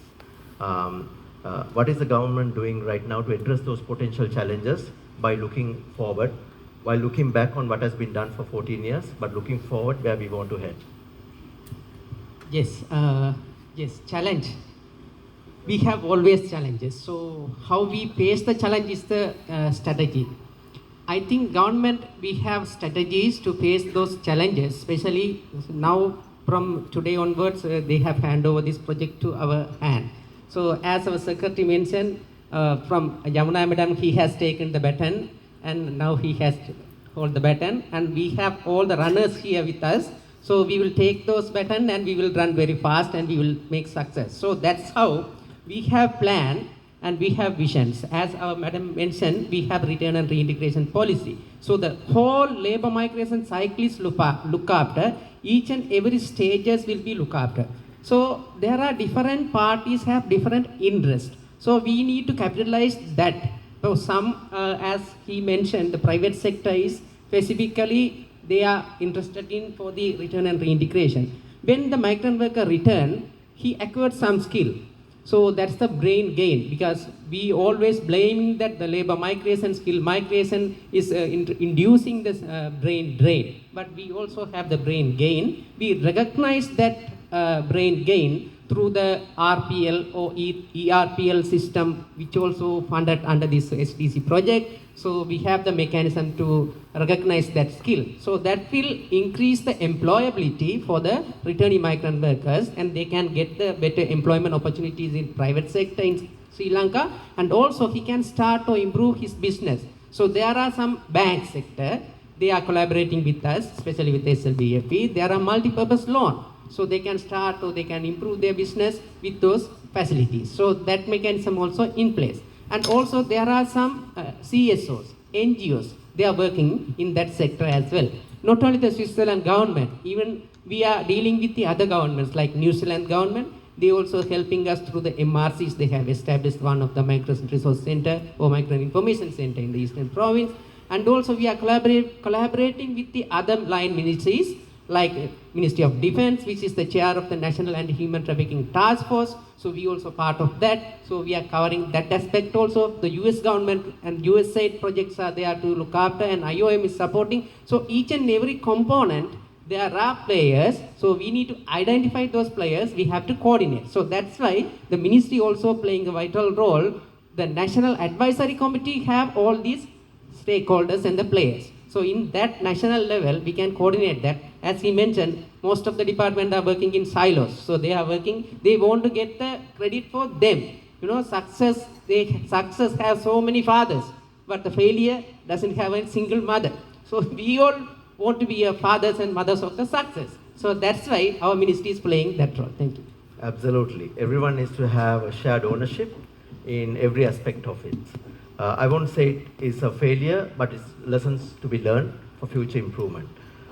What is the government doing right now to address those potential challenges by looking forward, while looking back on what has been done for 14 years, but looking forward where we want to head? Yes, challenge. We have always challenges. So how we face the challenge is the strategy. I think government, we have strategies to face those challenges, especially now from today onwards, they have handed over this project to our hand. So as our secretary mentioned, from Yamuna Madam, he has taken the baton and now he has to hold the baton, and we have all the runners here with us. So we will take those baton and we will run very fast and we will make success. So that's how we have planned and we have visions. As our madam mentioned, we have return and reintegration policy. So the whole labor migration cycle is look after. Each and every stages will be looked after. So there are different parties have different interests. So we need to capitalize that. So some, as he mentioned, the private sector is specifically they are interested in for the return and reintegration. When the migrant worker return, he acquired some skill. So that's the brain gain, because we always blame that the labor migration, skill migration is inducing this brain drain. But we also have the brain gain. We recognize that brain gain through the RPL or ERPL system, which also funded under this SDC project. So we have the mechanism to recognize that skill. So that will increase the employability for the returning migrant workers, and they can get the better employment opportunities in private sector in Sri Lanka, and also he can start to improve his business. So there are some bank sector, they are collaborating with us, especially with SLBFE. There are multi-purpose loan. So they can start or they can improve their business with those facilities. So that mechanism also in place. And also there are some CSOs, NGOs, they are working in that sector as well. Not only the Switzerland government, even we are dealing with the other governments like New Zealand government. They also helping us through the MRCs. They have established one of the Migrant Resource Center or Migrant Information Center in the Eastern Province. And also we are collaborating with the other line ministries like Ministry of Defense, which is the chair of the National Anti-Human Trafficking Task Force. So we also part of that. So we are covering that aspect also. The US government and USAID projects are there to look after, and IOM is supporting. So each and every component there are players, so we need to identify those players, we have to coordinate. So that's why the ministry also playing a vital role. The National Advisory Committee have all these stakeholders and the players. So in that national level, we can coordinate that. As he mentioned, most of the departments are working in silos. So they are working, they want to get the credit for them. You know, success has so many fathers, but the failure doesn't have a single mother. So we all want to be a fathers and mothers of the success. So that's why our ministry is playing that role. Thank you. Absolutely. Everyone needs to have a shared ownership in every aspect of it. I won't say it is a failure, but it's lessons to be learned for future improvement.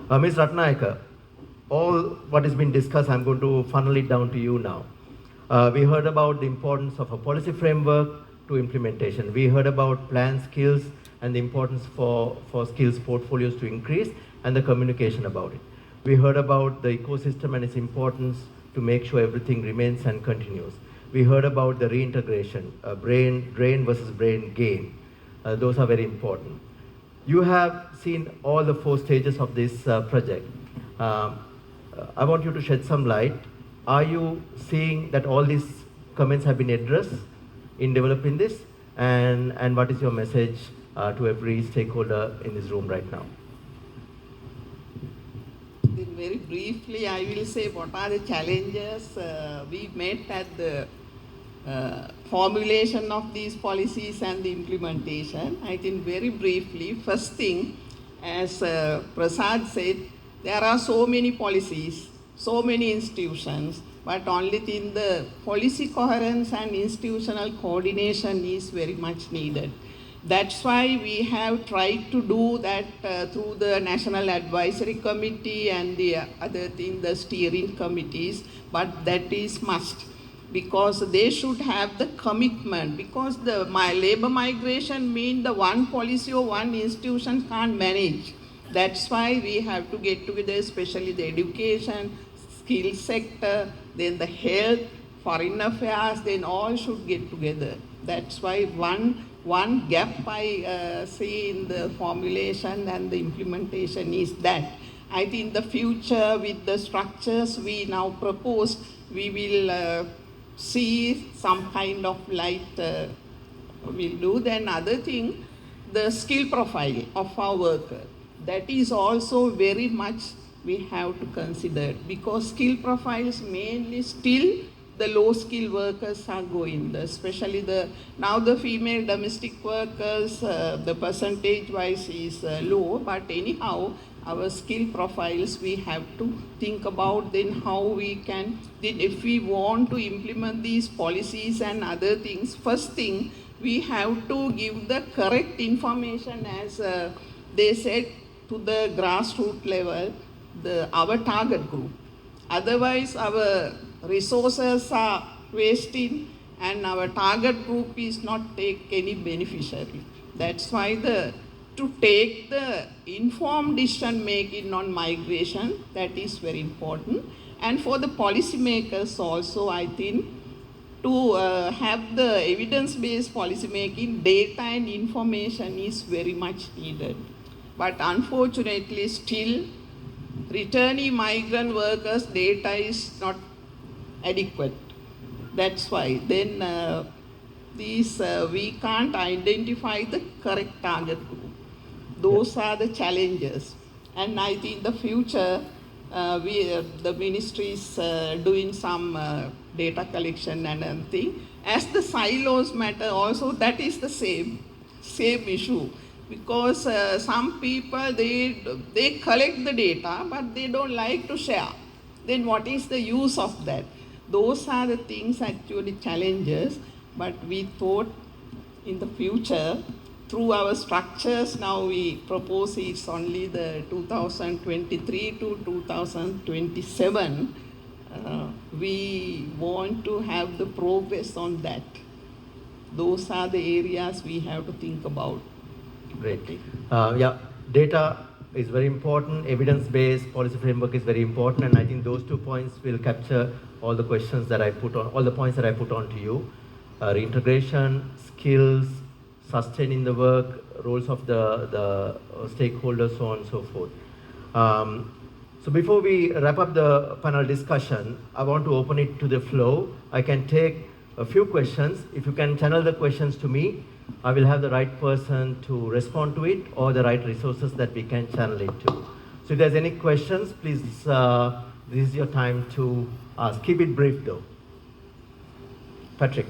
Ms. Ratnayaka, all what has been discussed, I'm going to funnel it down to you now. We heard about the importance of a policy framework to implementation. We heard about plan skills and the importance for skills portfolios to increase and the communication about it. We heard about the ecosystem and its importance to make sure everything remains and continues. We heard about the reintegration, brain drain versus brain gain. Those are very important. You have seen all the 4 stages of this project. I want you to shed some light. Are you seeing that all these comments have been addressed in developing this? And what is your message to every stakeholder in this room right now? Very briefly, I will say what are the challenges we met at the formulation of these policies and the implementation. I think very briefly, first thing, as Prasad said, there are so many policies, so many institutions, but only thing the policy coherence and institutional coordination is very much needed. That's why we have tried to do that through the National Advisory Committee and the other thing, the steering committees, but that is must, because they should have the commitment, because my labor migration means the one policy or one institution can't manage. That's why we have to get together, especially the education, skill sector, then the health, foreign affairs, then all should get together. That's why one gap I see in the formulation and the implementation is that. I think the future with the structures we now propose, we will see some kind of light will do. Then other thing, the skill profile of our worker. That is also very much we have to consider, because skill profiles mainly still the low skilled workers are going, especially now the female domestic workers, the percentage wise is low, but anyhow, our skill profiles we have to think about, then how we can, then if we want to implement these policies and other things, first thing, we have to give the correct information, as they said, to the grassroots level, our target group. Otherwise, our resources are wasting and our target group is not take any beneficiary. That's why to take the informed decision making on migration, that is very important. And for the policymakers also, I think, to have the evidence-based policy making, data and information is very much needed. But unfortunately, still, returning migrant workers' data is not adequate. That's why then we can't identify the correct target group. Those are the challenges. And I think the future, the ministry is doing some data collection and everything. As the silos matter also, that is the same issue. Because some people, they collect the data, but they don't like to share. Then what is the use of that? Those are the things actually challenges, but we thought in the future, through our structures, now we propose it's only the 2023 to 2027. We want to have the progress on that. Those are the areas we have to think about. Great. Yeah, data is very important. Evidence-based policy framework is very important, and I think those 2 points will capture all the questions that I put on, all the points that I put on to you. Reintegration, skills, sustaining the work, roles of the stakeholders, so on and so forth. So before we wrap up the panel discussion, I want to open it to the flow. I can take a few questions. If you can channel the questions to me, I will have the right person to respond to it or the right resources that we can channel it to. So if there's any questions, please, this is your time to ask. Keep it brief though. Patrick.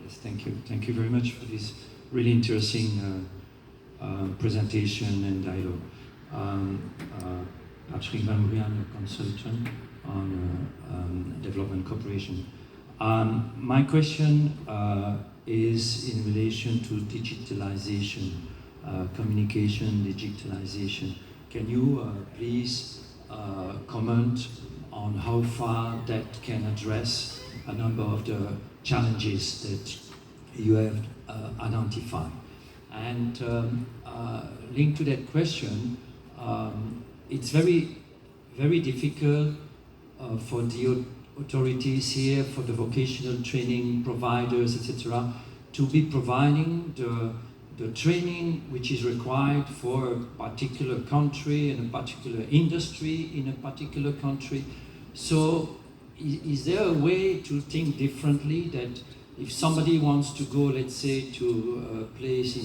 Yes, thank you. Thank you very much for this really interesting presentation and dialogue. Patrick Van Brian, a consultant on development cooperation. My question is in relation to digitalization, communication digitalization. Can you please comment on how far that can address a number of the challenges that you have identified? And linked to that question, it's very, very difficult for the authorities here, for the vocational training providers, etc., to be providing the training which is required for a particular country and a particular industry in a particular country. So is there a way to think differently that if somebody wants to go, let's say, to a place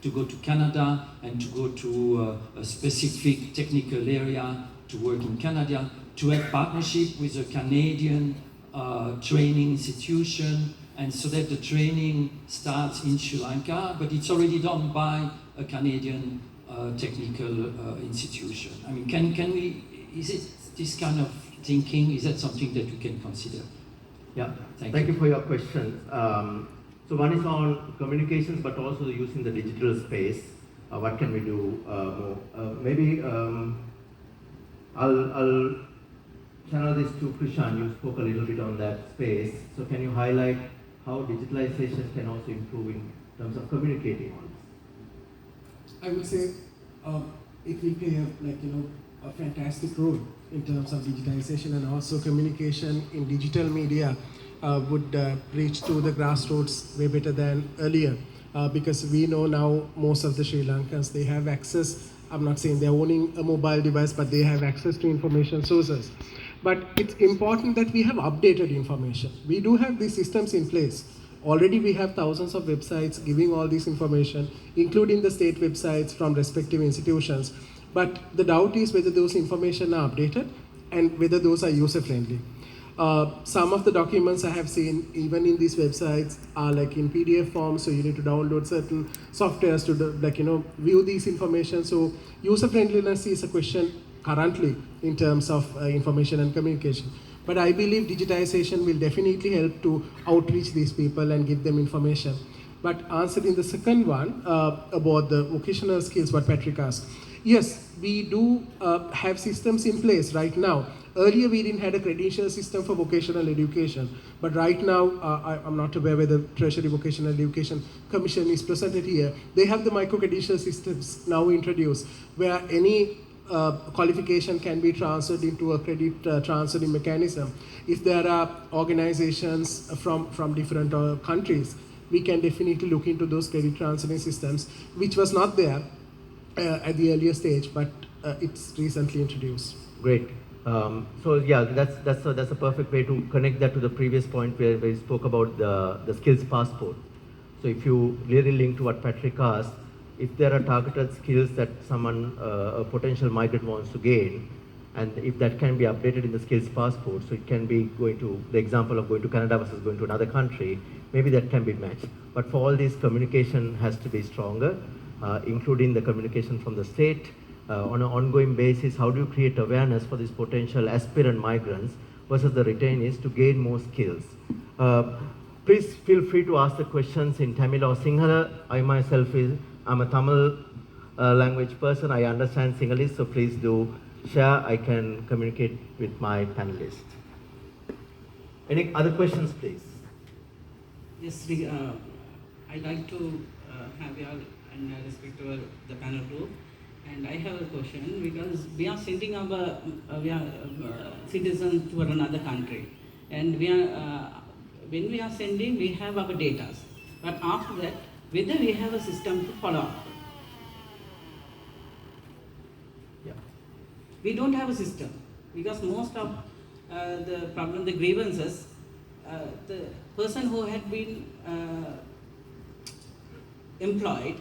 to go to Canada and to go to a specific technical area to work in Canada, to have partnership with a Canadian training institution, and so that the training starts in Sri Lanka, but it's already done by a Canadian technical institution. I mean, can we, is it this kind of thinking, is that something that we can consider? Yeah, thank you for your questions. So one is on communications, but also using the digital space. What can we do more? Maybe I'll channel this to Krishan. You spoke a little bit on that space. So can you highlight how digitalization can also improve in terms of communicating? I would say it will play a fantastic role in terms of digitalization, and also communication in digital media would reach to the grassroots way better than earlier, because we know now most of the Sri Lankans, they have access. I'm not saying they're owning a mobile device, but they have access to information sources. But it's important that we have updated information. We do have these systems in place. Already we have thousands of websites giving all this information, including the state websites from respective institutions. But the doubt is whether those information are updated and whether those are user-friendly. Some of the documents I have seen, even in these websites, are like in PDF form, so you need to download certain softwares to view these information. So user-friendliness is a question currently in terms of information and communication. But I believe digitization will definitely help to outreach these people and give them information. But answering the second one about the vocational skills, what Patrick asked. Yes, we do have systems in place right now. Earlier, we didn't have a credential system for vocational education. But right now, I'm not aware whether Treasury Vocational Education Commission is presented here. They have the micro-credential systems now introduced, where any qualification can be transferred into a credit transferring mechanism. If there are organizations from different countries, we can definitely look into those credit transferring systems, which was not there at the earlier stage, but it's recently introduced. Great. So yeah, that's a perfect way to connect that to the previous point where we spoke about the skills passport. So if you really link to what Patrick asked, if there are targeted skills that someone, a potential migrant wants to gain, and if that can be updated in the skills passport, so it can be going to, the example of going to Canada versus going to another country, maybe that can be matched. But for all this, communication has to be stronger, including the communication from the state, on an ongoing basis. How do you create awareness for these potential aspirant migrants versus the retainees to gain more skills? Please feel free to ask the questions in Tamil or Sinhala. I myself I'm a Tamil language person. I understand Sinhalese, so please do share. I can communicate with my panelists. Any other questions, please? Yes, I'd like to have you all and respect to the panel too. And I have a question, because we are sending our citizens to another country, and we are when we are sending, we have our data. But after that, whether we have a system to follow up. Yeah. We don't have a system because most of the problem, the grievances, the person who had been employed,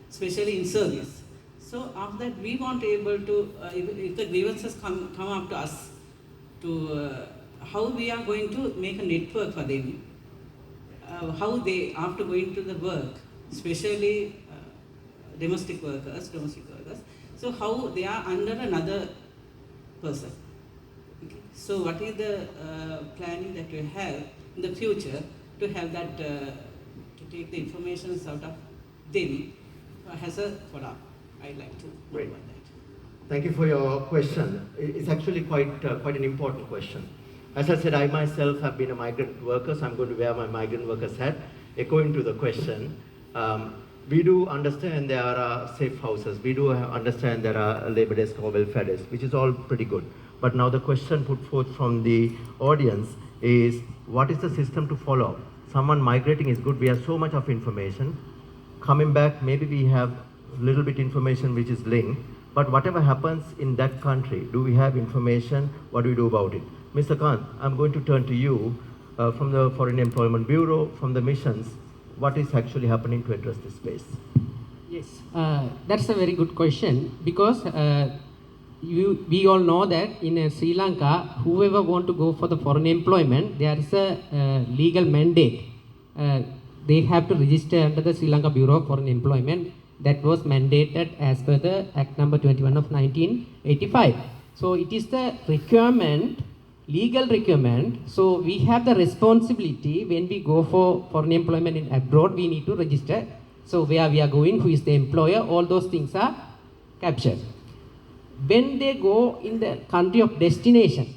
especially in service. So after that, we want to able to, if the grievances come up to us, to how we are going to make a network for them, how they, after going to the work, especially domestic workers, so how they are under another person. Okay. So what is the planning that we have in the future to have that, to take the information out of them as a follow-up? I'd like to know about that. Thank you for your question. It's actually quite an important question. As I said, I myself have been a migrant worker, so I'm going to wear my migrant worker's hat. Echoing to the question, we do understand there are safe houses. We do understand there are labor desk or welfare desk, which is all pretty good. But now the question put forth from the audience is, what is the system to follow? Someone migrating is good. We have so much of information. Coming back, maybe we have a little bit information which is linked. But whatever happens in that country, do we have information? What do we do about it? Mr. Khan, I'm going to turn to you from the Foreign Employment Bureau, from the missions. What is actually happening to address this space? Yes, that's a very good question because we all know that in Sri Lanka, whoever want to go for the foreign employment, there is a legal mandate. They have to register under the Sri Lanka Bureau of Foreign Employment. That was mandated as per the Act number 21 of 1985. So it is the requirement, legal requirement. So we have the responsibility when we go for foreign employment in abroad, we need to register. So where we are going, who is the employer, all those things are captured. When they go in the country of destination,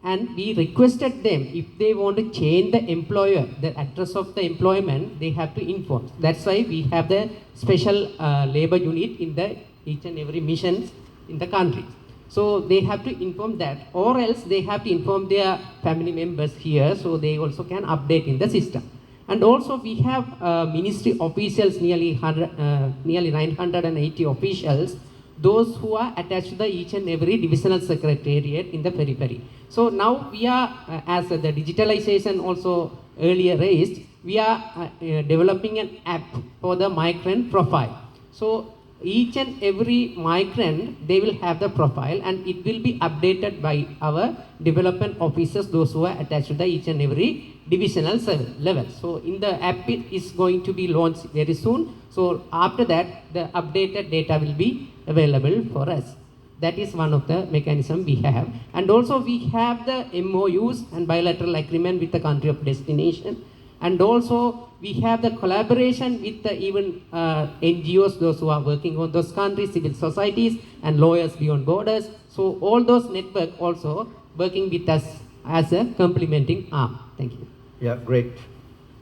and we requested them, if they want to change the employer, the address of the employment, they have to inform. That's why we have the special labor unit in the each and every missions in the country. So they have to inform that, or else they have to inform their family members here, so they also can update in the system. And also we have ministry officials, nearly 980 officials, those who are attached to the each and every divisional secretariat in the periphery. So now we are, as the digitalization also earlier raised, we are developing an app for the migrant profile. So each and every migrant, they will have the profile and it will be updated by our development officers, those who are attached to the each and every divisional level. So in the app, it is going to be launched very soon. So after that, the updated data will be available for us. That is one of the mechanism we have. And also we have the MOUs and bilateral agreement with the country of destination. And also we have the collaboration with the even NGOs, those who are working on those countries, civil societies and Lawyers Beyond Borders. So all those network also working with us as a complementing arm. Thank you. Yeah, great.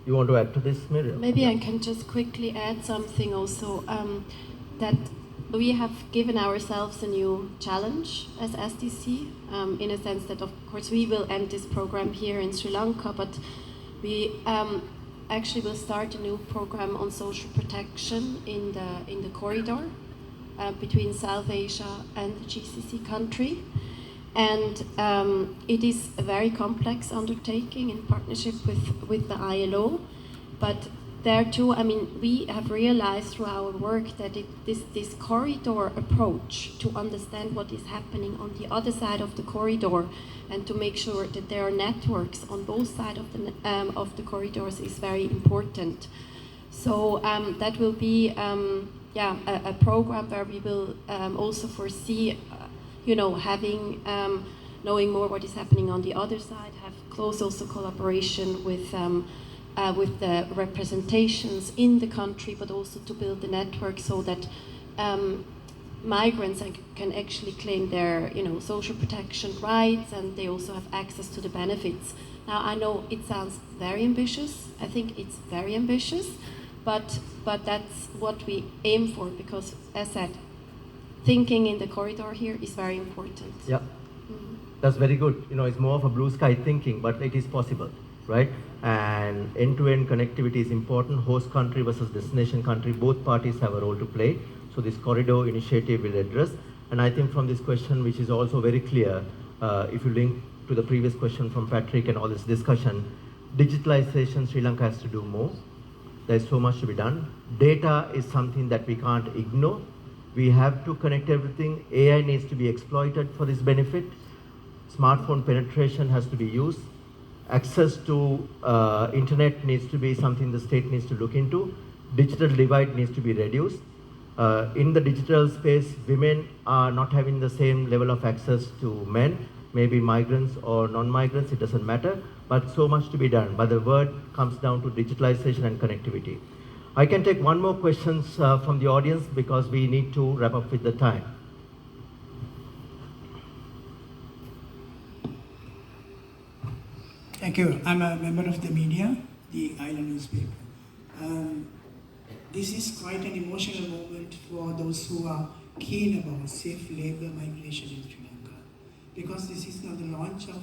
You want to add to this, Miriam? Maybe I can just quickly add something also, that we have given ourselves a new challenge as SDC, in a sense that, of course, we will end this program here in Sri Lanka, but we actually will start a new program on social protection in the corridor between South Asia and the GCC country. And it is a very complex undertaking in partnership with the ILO, but there too, I mean, we have realized through our work that this corridor approach to understand what is happening on the other side of the corridor and to make sure that there are networks on both sides of the corridors is very important. So that will be a program where we will also foresee having, knowing more what is happening on the other side, have close also collaboration with the representations in the country, but also to build the network so that migrants can actually claim their social protection rights, and they also have access to the benefits. Now I know it sounds very ambitious. I think it's very ambitious, but that's what we aim for, because as said, thinking in the corridor here is very important. Yeah, that's very good. It's more of a blue sky thinking, but it is possible. right? And end-to-end connectivity is important. Host country versus destination country, both parties have a role to play. So this corridor initiative will address. And I think from this question, which is also very clear, if you link to the previous question from Patrick and all this discussion, digitalization, Sri Lanka has to do more. There's so much to be done. Data is something that we can't ignore. We have to connect everything. AI needs to be exploited for this benefit. Smartphone penetration has to be used. Access to internet needs to be something the state needs to look into. Digital divide needs to be reduced. In the digital space, women are not having the same level of access to men, maybe migrants or non-migrants, it doesn't matter, but so much to be done. But the word comes down to digitalization and connectivity. I can take one more questions from the audience because we need to wrap up with the time. Thank you. I'm a member of the media, the Island newspaper. This is quite an emotional moment for those who are keen about safe labor migration in Sri Lanka, because this is not the launch of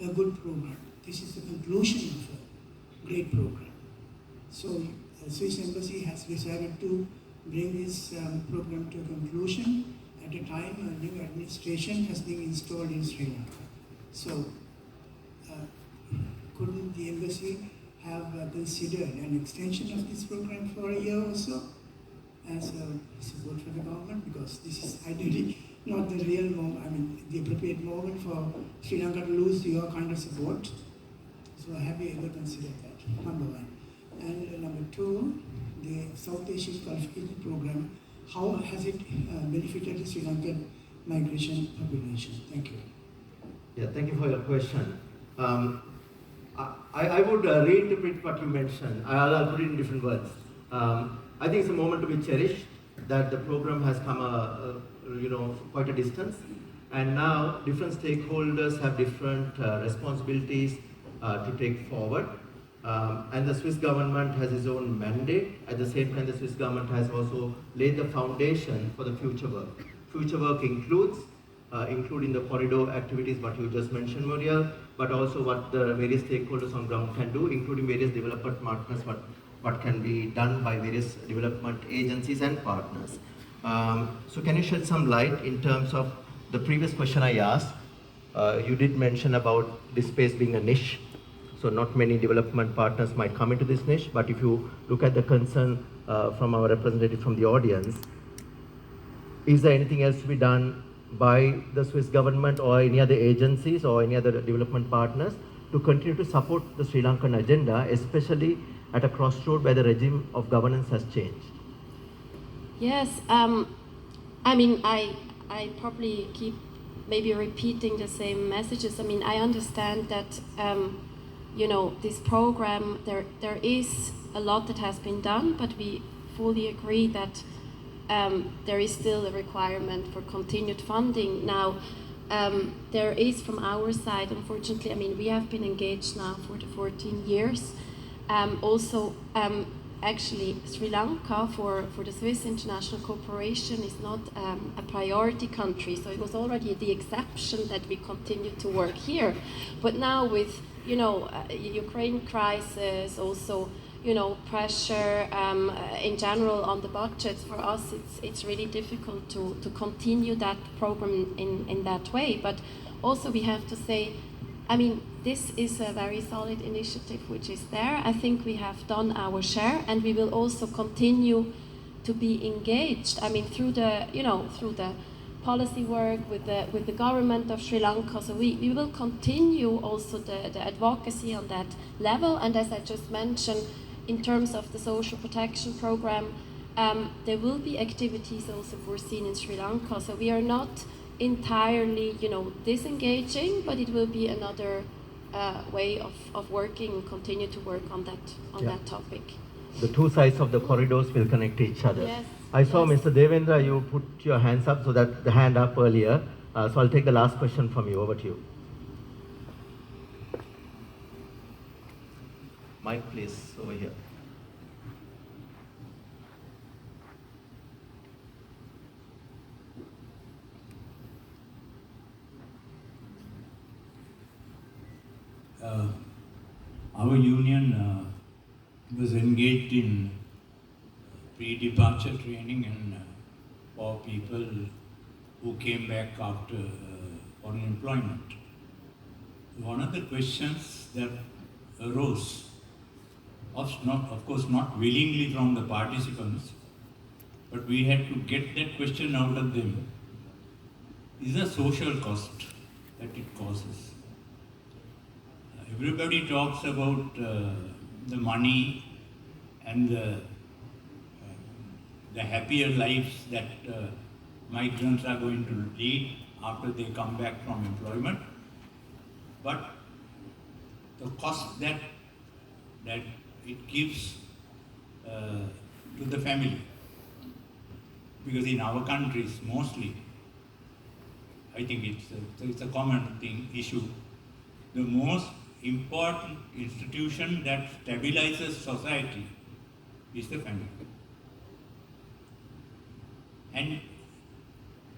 a good program. This is the conclusion of a great program. So the Swiss Embassy has decided to bring this program to a conclusion at a time a new administration has been installed in Sri Lanka. So couldn't the embassy have considered an extension of this program for a year or so as a support for the government? Because this is ideally not the real moment, I mean, the appropriate moment for Sri Lanka to lose your kind of support. So have you ever considered that? Number one. And number two, the South Asian Qualification Program, how has it benefited the Sri Lankan migration population? Thank you. Yeah, thank you for your question. I would reinterpret what you mentioned. I'll put it in different words. I think it's a moment to be cherished, that the program has come quite a distance, and now different stakeholders have different responsibilities to take forward. And the Swiss government has its own mandate. At the same time, the Swiss government has also laid the foundation for the future work. Future work includes including the corridor activities, what you just mentioned, Muriel, but also what the various stakeholders on ground can do, including various development partners, what can be done by various development agencies and partners. So can you shed some light in terms of the previous question I asked? You did mention about this space being a niche, so not many development partners might come into this niche, but if you look at the concern from our representative from the audience, is there anything else to be done by the Swiss government or any other agencies or any other development partners to continue to support the Sri Lankan agenda, especially at a crossroad where the regime of governance has changed? Yes, I mean, I probably keep maybe repeating the same messages. I mean, I understand that, this program, there is a lot that has been done, but we fully agree that there is still a requirement for continued funding. Now, there is from our side, unfortunately, I mean, we have been engaged now for the 14 years. Actually, Sri Lanka for the Swiss International Cooperation is not a priority country, so it was already the exception that we continue to work here. But now with, Ukraine crisis, also, pressure in general on the budgets, for us it's really difficult to continue that program in that way. But also we have to say, I mean, this is a very solid initiative which is there. I think we have done our share, and we will also continue to be engaged. I mean, through the policy work with the government of Sri Lanka. So we will continue also the advocacy on that level. And as I just mentioned, in terms of the social protection program, there will be activities also foreseen in Sri Lanka. So we are not entirely, disengaging, but it will be another way of working, continue to work on that topic. The two sides of the corridors will connect each other. Yes. I saw Mr. Devendra, you put your hands up, so that the hand up earlier. So I'll take the last question from you. Over to you. Mike, please, over here. our union was engaged in pre-departure training and for people who came back after foreign employment. One of the questions that arose, of course not willingly from the participants, but we had to get that question out of them, is the social cost that it causes. Everybody talks about the money and the happier lives that migrants are going to lead after they come back from employment, but the cost that it gives to the family, because in our countries mostly, I think it's a common issue, the most important institution that stabilizes society is the family. And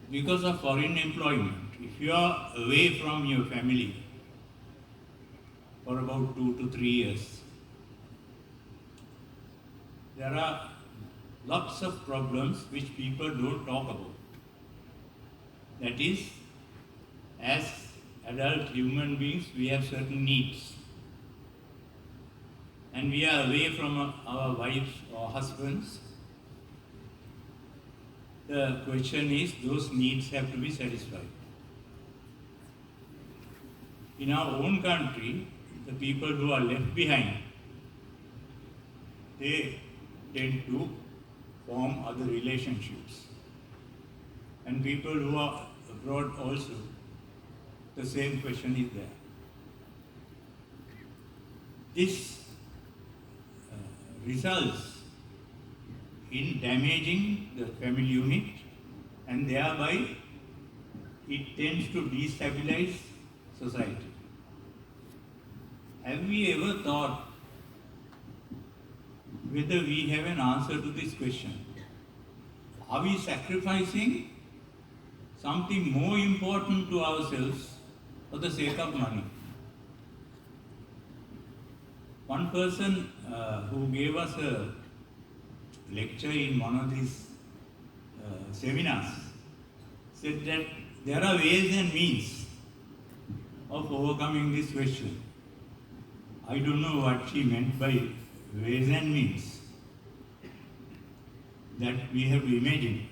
because of foreign employment, if you are away from your family for about 2 to 3 years, there are lots of problems which people don't talk about. That is, as adult human beings, we have certain needs. And we are away from our wives or husbands. The question is, those needs have to be satisfied. In our own country, the people who are left behind, they tend to form other relationships. And people who are abroad also, the same question is there. This results in damaging the family unit, and thereby it tends to destabilize society. Have we ever thought whether we have an answer to this question? Are we sacrificing something more important to ourselves for the sake of money? One person who gave us a lecture in one of these seminars said that there are ways and means of overcoming this question. I don't know what she meant by ways and means that we have to imagine.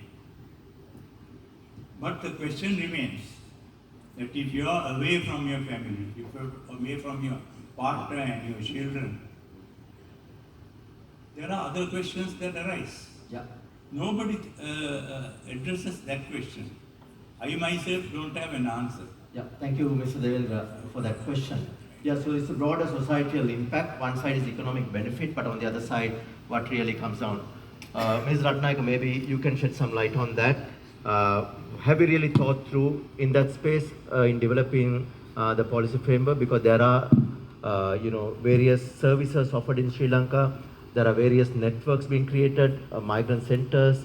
But the question remains that if you are away from your family, if you are away from your partner and your children, there are other questions that arise. Yeah. Nobody addresses that question. I myself don't have an answer. Yeah, thank you, Mr. Devendra, for that question. Yeah, so it's a broader societal impact. One side is economic benefit, but on the other side, what really comes down. Ms. Ratnayaka, maybe you can shed some light on that. Have you really thought through in that space in developing the policy framework? Because there are, various services offered in Sri Lanka. There are various networks being created, migrant centers.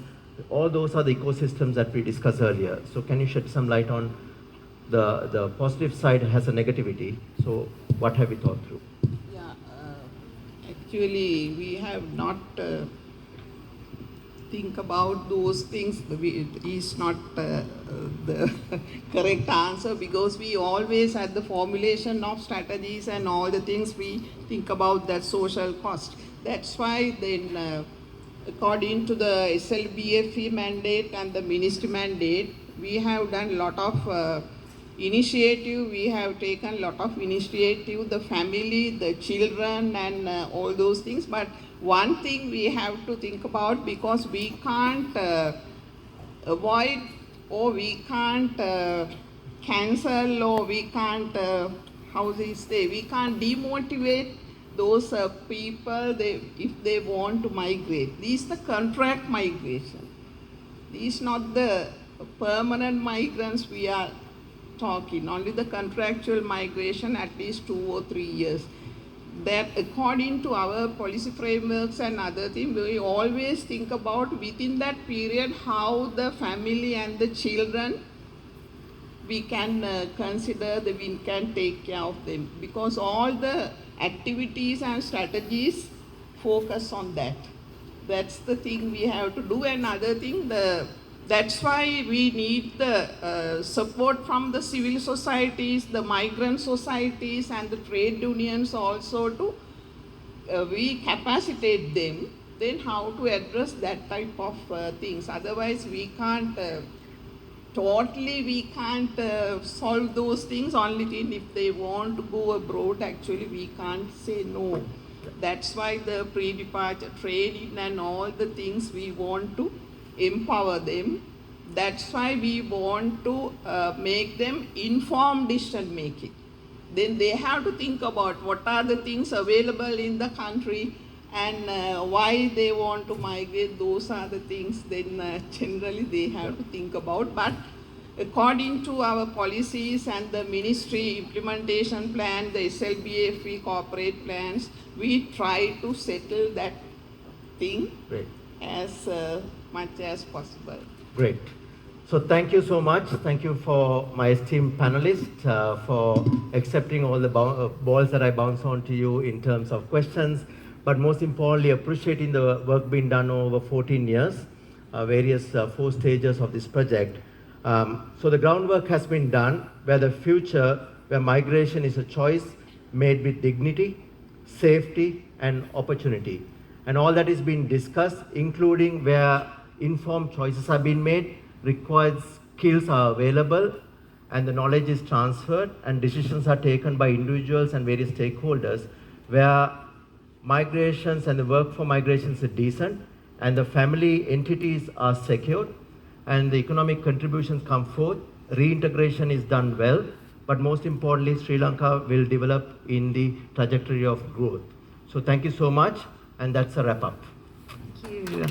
All those are the ecosystems that we discussed earlier. So can you shed some light on the positive side has a negativity. So what have you thought through? Yeah, actually we have not think about those things. It is not the correct answer, because we always at the formulation of strategies and all the things we think about that social cost. That's why then according to the SLBFE mandate and the ministry mandate, we have done a lot of initiative. We have taken a lot of initiative, the family, the children and all those things. But one thing we have to think about, because we can't avoid, or we can't cancel, or we can't, we can't demotivate those people if they want to migrate. This is the contract migration. These not the permanent migrants we are talking, only the contractual migration at least 2 or 3 years. That according to our policy frameworks and other things, we always think about within that period how the family and the children we can consider that we can take care of them, because all the activities and strategies focus on that. That's the thing we have to do. Another thing, that's why we need the support from the civil societies, the migrant societies, and the trade unions also to we capacitate them, then how to address that type of things. Otherwise, we can't we can't solve those things. Only thing, if they want to go abroad, actually we can't say no. That's why the pre-departure training and all the things, we want to empower them. That's why we want to make them informed decision making. Then they have to think about what are the things available in the country and why they want to migrate. Those are the things then generally they have to think about. But according to our policies and the ministry implementation plan, the SLBFE corporate plans, we try to settle that thing as much as possible. Great. So thank you so much. Thank you for my esteemed panelists for accepting all the balls that I bounce on to you in terms of questions, but most importantly, appreciating the work being done over 14 years, various 4 stages of this project. So the groundwork has been done where the future, where migration is a choice made with dignity, safety, and opportunity. And all that is being discussed, including where informed choices have been made, required skills are available, and the knowledge is transferred, and decisions are taken by individuals and various stakeholders, where migrations and the work for migrations are decent, and the family entities are secured, and the economic contributions come forth, reintegration is done well, but most importantly, Sri Lanka will develop in the trajectory of growth. So thank you so much, and that's a wrap up. Thank you.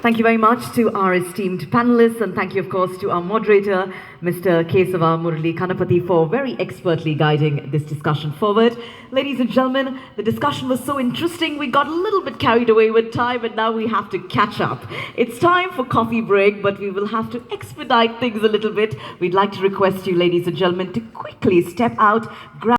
Thank you very much to our esteemed panelists, and thank you, of course, to our moderator, Mr. Kesava Murali Kanapati, for very expertly guiding this discussion forward. Ladies and gentlemen, the discussion was so interesting, we got a little bit carried away with time, and now we have to catch up. It's time for coffee break, but we will have to expedite things a little bit. We'd like to request you, ladies and gentlemen, to quickly step out, grab